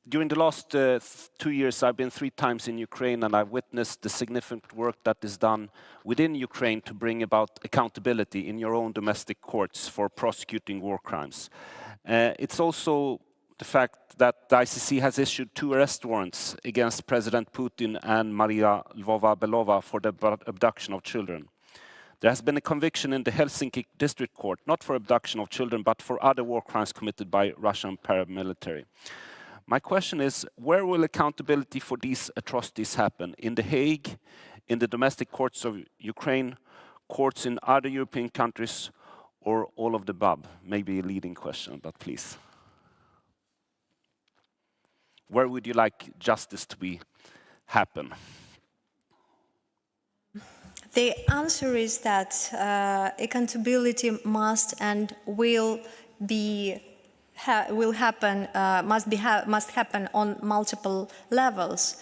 During the last 2 years, I've been 3 times in Ukraine, and I've witnessed the significant work that is done within Ukraine to bring about accountability in your own domestic courts for prosecuting war crimes. It's also the fact that the ICC has issued 2 arrest warrants against President Putin and Maria Lvova-Belova for the abduction of children. There has been a conviction in the Helsinki District Court, not for abduction of children, but for other war crimes committed by Russian paramilitary. My question is, where will accountability for these atrocities happen? In The Hague, in the domestic courts of Ukraine, courts in other European countries, or all of the above? Maybe a leading question, but please. Where would you like justice to happen? The answer is that accountability must and will be must happen on multiple levels.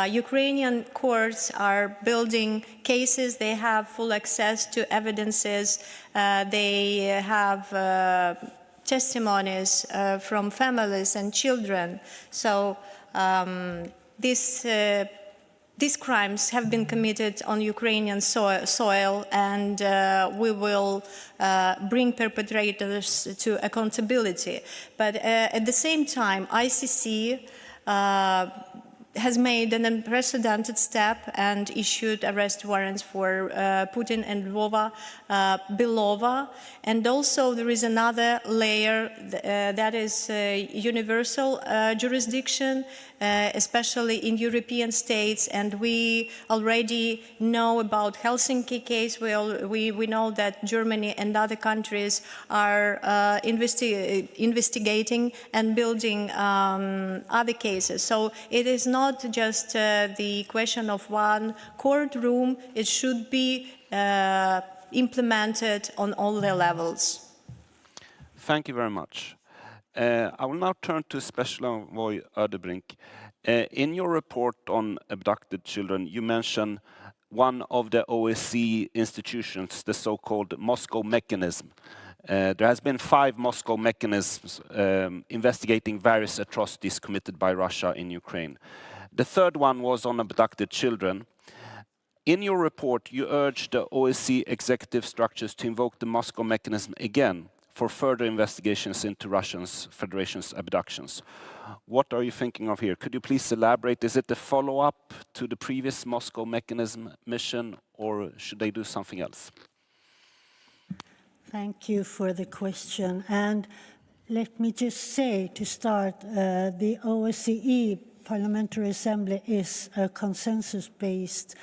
Ukrainian courts are building cases. They have full access to evidences. They have testimonies from families and children. So these crimes have been committed on Ukrainian soil, and we will bring perpetrators to accountability. But at the same time, ICC has made an unprecedented step and issued arrest warrants for Putin and Lvova Belova. And also there is another layer that is universal jurisdiction, especially in European states. And we already know about Helsinki case. We know that Germany and other countries are investigating and building other cases. So it is not just the question of one courtroom. It should be implemented on all the levels. Thank you very much. I will now turn to Special Envoy Ödebrink. In your report on abducted children, you mention one of the OSCE institutions, the so-called Moscow mechanism. There has been 5 Moscow mechanisms investigating various atrocities committed by Russia in Ukraine. The third one was on abducted children. In your report, you urged the OSCE executive structures to invoke the Moscow mechanism again for further investigations into Russian Federation's abductions. What are you thinking of here? Could you please elaborate? Is it a follow-up to the previous Moscow mechanism mission, or should they do something else? Thank you for the question. And let me just say, to start, the OSCE Parliamentary Assembly is a consensus-based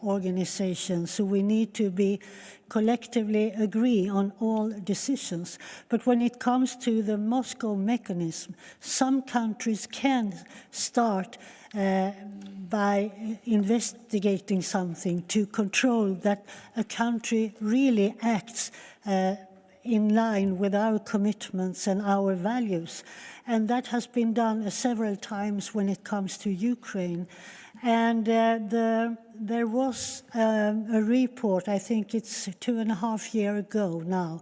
organization, so we need to be collectively agree on all decisions. But when it comes to the Moscow mechanism, some countries can start by investigating something to control that a country really acts in line with our commitments and our values. And that has been done several times when it comes to Ukraine. And there was a report, I think it's 2.5 years ago now.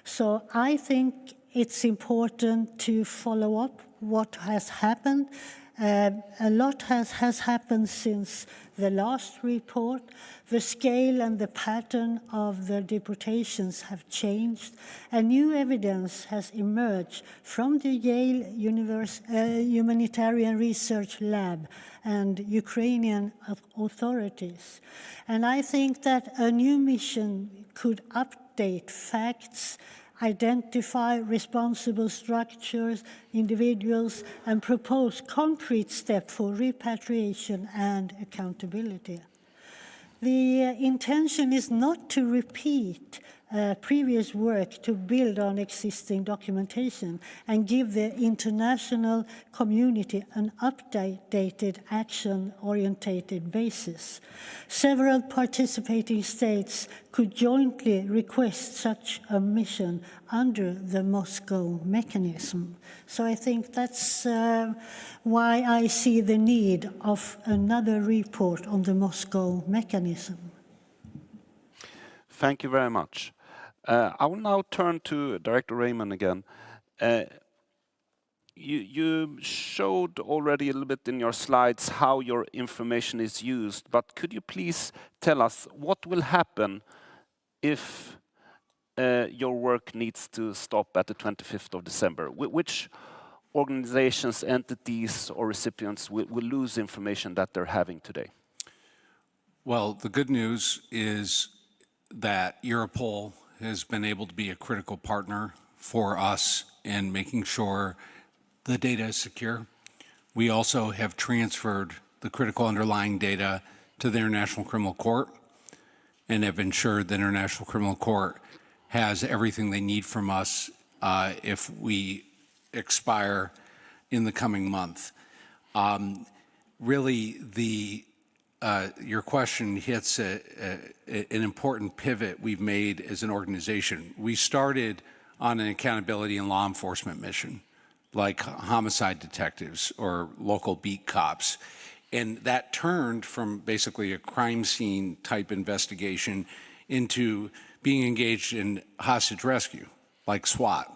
So I think it's important to follow up what has happened. A lot has happened since the last report. The scale and the pattern of the deportations have changed, and new evidence has emerged from the Yale Humanitarian Research Lab and Ukrainian authorities. And I think that a new mission could update facts, identify responsible structures, individuals, and propose concrete steps for repatriation and accountability. The intention is not to repeat previous work, to build on existing documentation and give the international community an updated, action-oriented basis. Several participating states could jointly request such a mission under the Moscow mechanism. So I think that's why I see the need of another report on the Moscow mechanism. Thank you very much. I will now turn to Director Raymond again. You showed already a little bit in your slides how your information is used, but could you please tell us what will happen if your work needs to stop at the 25th of December? Which organizations, entities, or recipients will lose information that they're having today? Well, the good news is that Europol has been able to be a critical partner for us in making sure the data is secure. We also have transferred the critical underlying data to the International Criminal Court and have ensured the International Criminal Court has everything they need from us if we expire in the coming month. Really, your question hits an important pivot we've made as an organization. We started on an accountability and law enforcement mission, like homicide detectives or local beat cops. And that turned from basically a crime scene type investigation into being engaged in hostage rescue, like SWAT.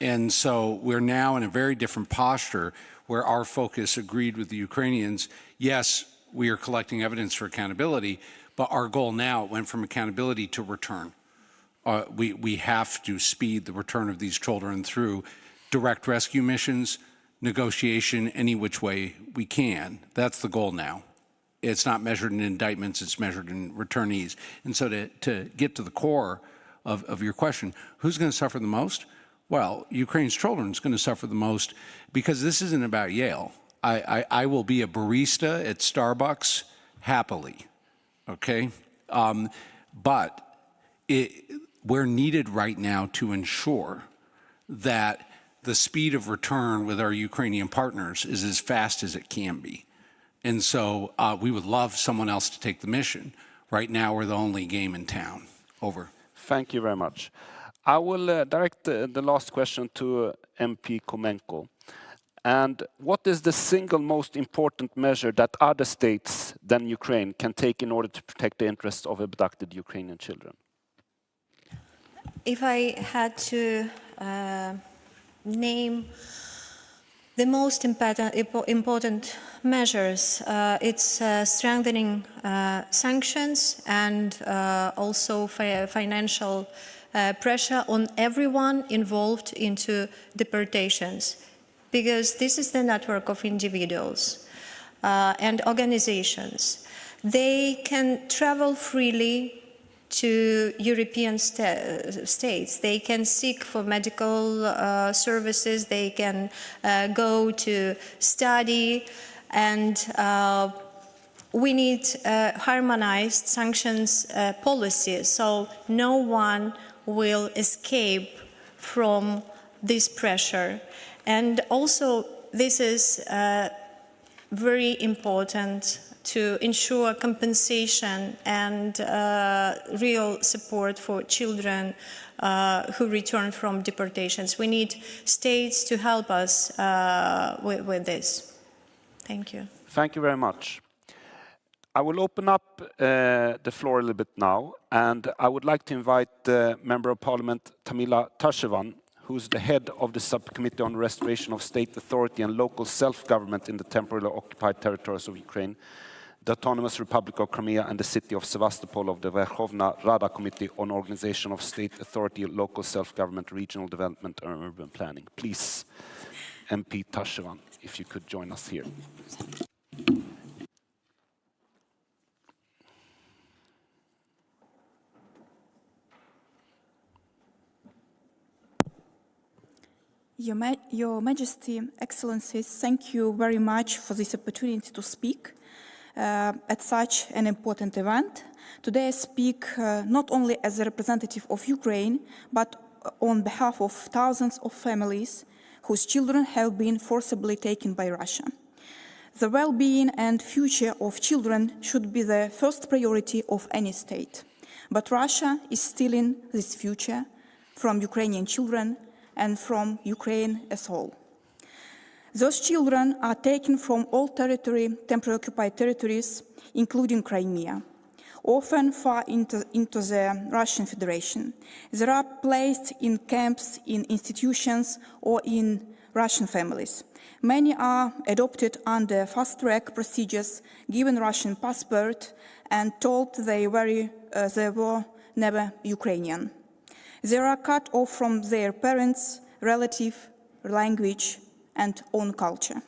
And so we're now in a very different posture where our focus agreed with the Ukrainians. Yes, we are collecting evidence for accountability, but our goal now went from accountability to return. We have to speed the return of these children through direct rescue missions, negotiation, any which way we can. That's the goal now. It's not measured in indictments, it's measured in returnees. And so to get to the core of your question, who's going to suffer the most? Well, Ukraine's children is going to suffer the most because this isn't about Yale. I will be a barista at Starbucks happily, okay? But we're needed right now to ensure that the speed of return with our Ukrainian partners is as fast as it can be. And so we would love someone else to take the mission. Right now, we're the only game in town. Over. Thank you very much. I will direct the last question to MP Komenko. And what is the single most important measure that other states than Ukraine can take in order to protect the interests of abducted Ukrainian children? If I had to name the most important measures, it's strengthening sanctions and also financial pressure on everyone involved into deportations, because this is the network of individuals and organizations. They can travel freely to European states. They can seek for medical services, they can go to study, and we need harmonized sanctions policies so no one will escape from this pressure. And also this is very important to ensure compensation and real support for children who return from deportations. We need states to help us with this. Thank you. Thank you very much. I will open up the floor a little bit now, and I would like to invite the Member of Parliament Tamila Tashevan, who's the head of the Subcommittee on Restoration of State Authority and Local Self-Government in the Temporarily Occupied Territories of Ukraine, the Autonomous Republic of Crimea, and the city of Sevastopol, of the Verkhovna Rada Committee on Organization of State Authority, Local Self-Government, Regional Development and Urban Planning. Please, MP Tashevan, if you could join us here. Your Majesty, Excellencies, thank you very much for this opportunity to speak at such an important event. Today I speak not only as a representative of Ukraine, but on behalf of thousands of families whose children have been forcibly taken by Russia. The well-being and future of children should be the first priority of any state. But Russia is stealing this future from Ukrainian children and from Ukraine as a whole. Those children are taken from all temporarily occupied territories, including Crimea, often far into the Russian Federation. They are placed in camps, in institutions, or in Russian families. Many are adopted under fast-track procedures, given Russian passport, and told they were never Ukrainian. They are cut off from their parents, relatives, language, and own culture.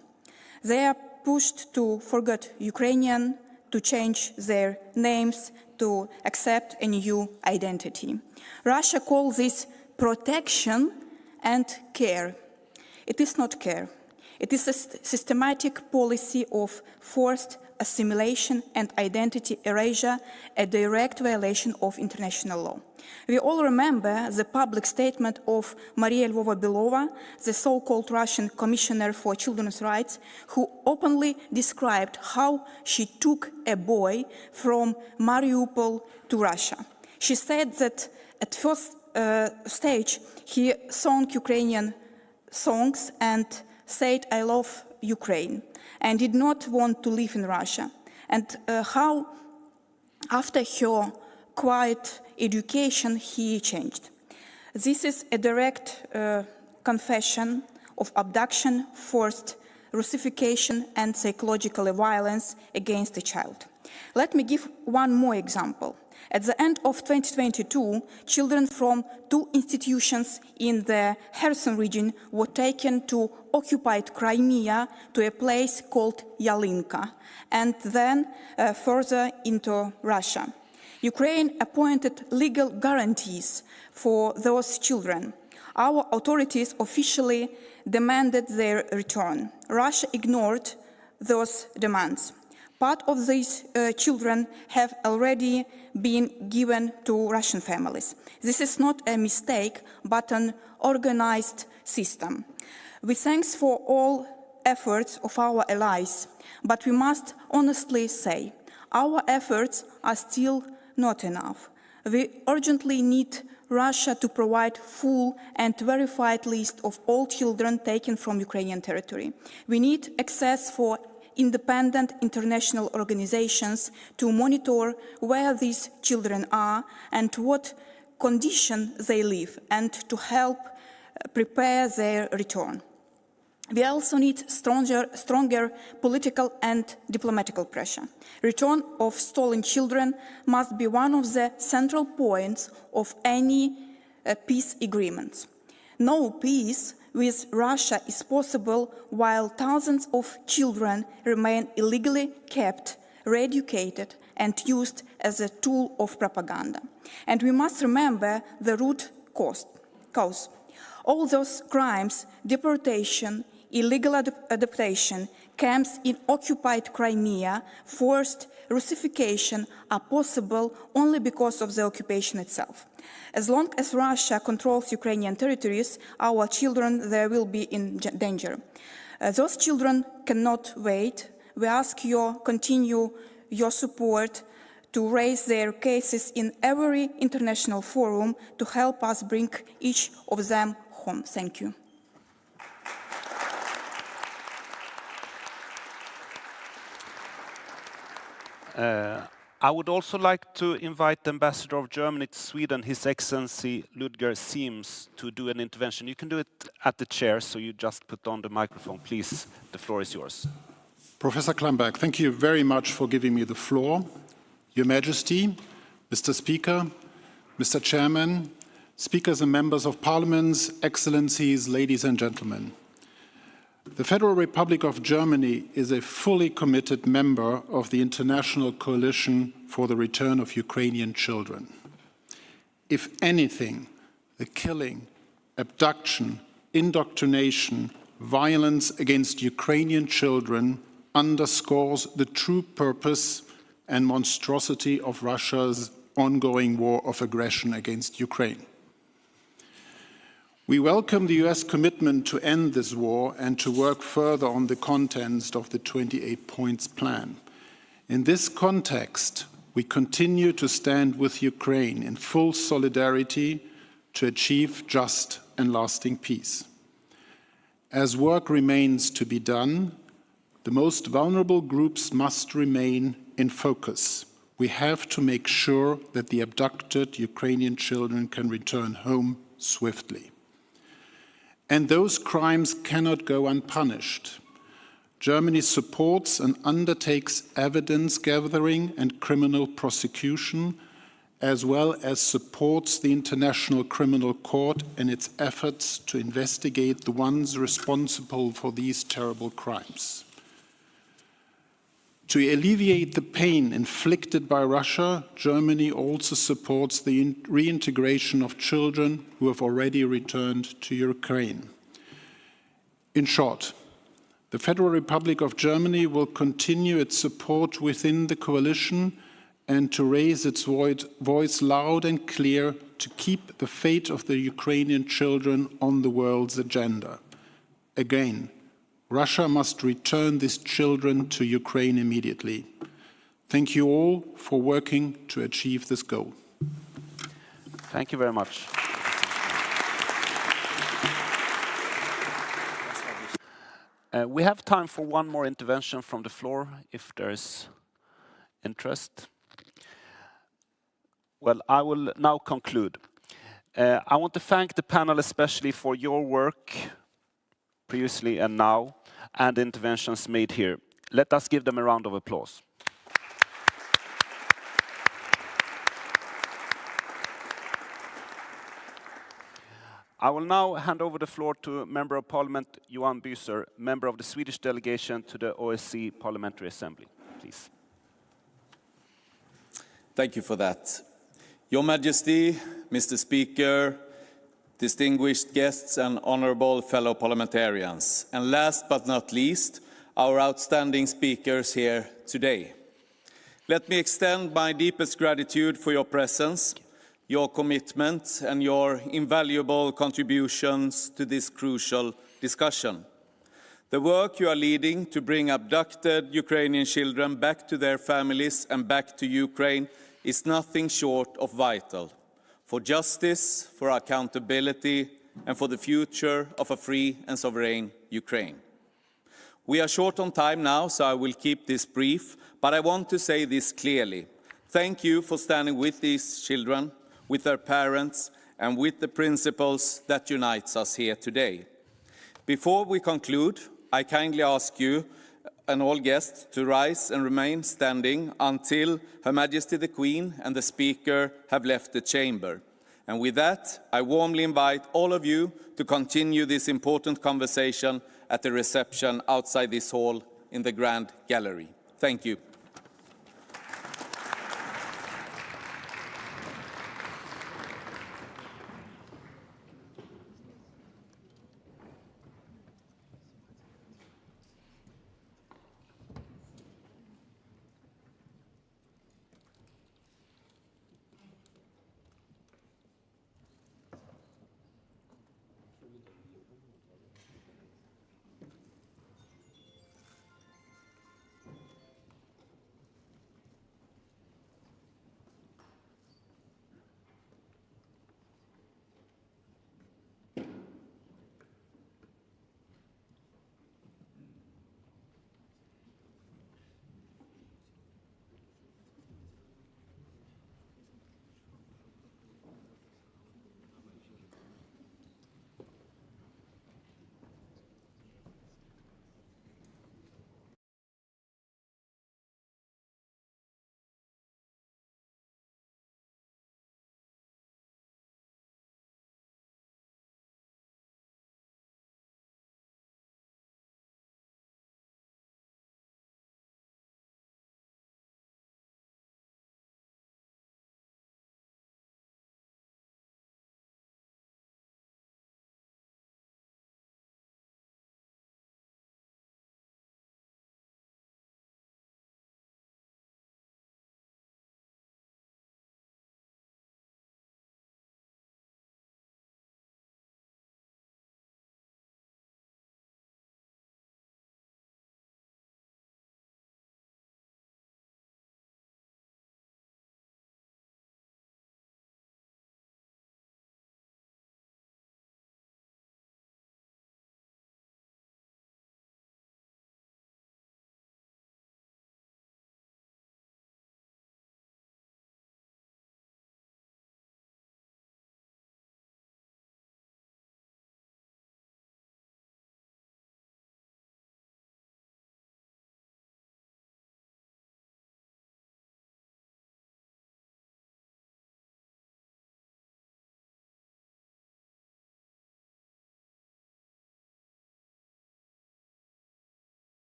They are pushed to forget Ukrainian, to change their names, to accept a new identity. Russia calls this protection and care. It is not care. It is a systematic policy of forced assimilation and identity erasure, a direct violation of international law. We all remember the public statement of Maria Lvova-Belova, the so-called Russian Commissioner for Children's Rights, who openly described how she took a boy from Mariupol to Russia. She said that at first stage, he sang Ukrainian songs and said, "I love Ukraine," and did not want to live in Russia. And how, after her quiet education, he changed. This is a direct confession of abduction, forced Russification, and psychological violence against a child. Let me give one more example. At the end of 2022, children from 2 institutions in the Kherson region were taken to occupied Crimea to a place called Yalinka, and then further into Russia. Ukraine appointed legal guarantees for those children. Our authorities officially demanded their return. Russia ignored those demands. Part of these children have already been given to Russian families. This is not a mistake, but an organized system. We thank for all efforts of our allies, but we must honestly say our efforts are still not enough. We urgently need Russia to provide full and verified list of all children taken from Ukrainian territory. We need access for independent international organizations to monitor where these children are and what condition they live, and to help prepare their return. We also need stronger political and diplomatic pressure. Return of stolen children must be one of the central points of any peace agreement. No peace with Russia is possible while thousands of children remain illegally kept, re-educated, and used as a tool of propaganda. And we must remember the root cause. All those crimes, deportation, illegal adaptation, camps in occupied Crimea, forced Russification are possible only because of the occupation itself. As long as Russia controls Ukrainian territories, our children there will be in danger. Those children cannot wait. We ask you continue your support to raise their cases in every international forum to help us bring each of them home. Thank you. I would also like to invite the Ambassador of Germany to Sweden, His Excellency Ludger Siems, to do an intervention. You can do it at the chair, so you just put on the microphone. Please, the floor is yours. Professor Klamberg, thank you very much for giving me the floor. Your Majesty, Mr. Speaker, Mr. Chairman, Speakers and Members of Parliament, Excellencies, ladies and gentlemen. The Federal Republic of Germany is a fully committed member of the International Coalition for the Return of Ukrainian Children. If anything, the killing, abduction, indoctrination, violence against Ukrainian children underscores the true purpose and monstrosity of Russia's ongoing war of aggression against Ukraine. We welcome the US commitment to end this war and to work further on the contents of the 28 points plan. In this context, we continue to stand with Ukraine in full solidarity to achieve just and lasting peace. As work remains to be done, the most vulnerable groups must remain in focus. We have to make sure that the abducted Ukrainian children can return home swiftly. And those crimes cannot go unpunished. Germany supports and undertakes evidence gathering and criminal prosecution, as well as supports the International Criminal Court in its efforts to investigate the ones responsible for these terrible crimes. To alleviate the pain inflicted by Russia, Germany also supports the reintegration of children who have already returned to Ukraine. In short, the Federal Republic of Germany will continue its support within the coalition and to raise its voice loud and clear to keep the fate of the Ukrainian children on the world's agenda. Again, Russia must return these children to Ukraine immediately. Thank you all for working to achieve this goal. Thank you very much. We have time for one more intervention from the floor, if there is interest. Well, I will now conclude. I want to thank the panel especially for your work, previously and now, and the interventions made here. Let us give them a round of applause. I will now hand over the floor to Member of Parliament Johan Büser, member of the Swedish delegation to the OSCE Parliamentary Assembly. Please. Thank you for that. Your Majesty, Mr. Speaker, distinguished guests and honourable fellow parliamentarians, and last but not least, our outstanding speakers here today. Let me extend my deepest gratitude for your presence, your commitment and your invaluable contributions to this crucial discussion. The work you are leading to bring abducted Ukrainian children back to their families and back to Ukraine is nothing short of vital for justice, for accountability, and for the future of a free and sovereign Ukraine. We are short on time now, so I will keep this brief, but I want to say this clearly. Thank you for standing with these children, with their parents, and with the principles that unites us here today. Before we conclude, I kindly ask you and all guests to rise and remain standing until Her Majesty the Queen and the Speaker have left the chamber. And with that, I warmly invite all of you to continue this important conversation at the reception outside this hall in the Grand Gallery. Thank you.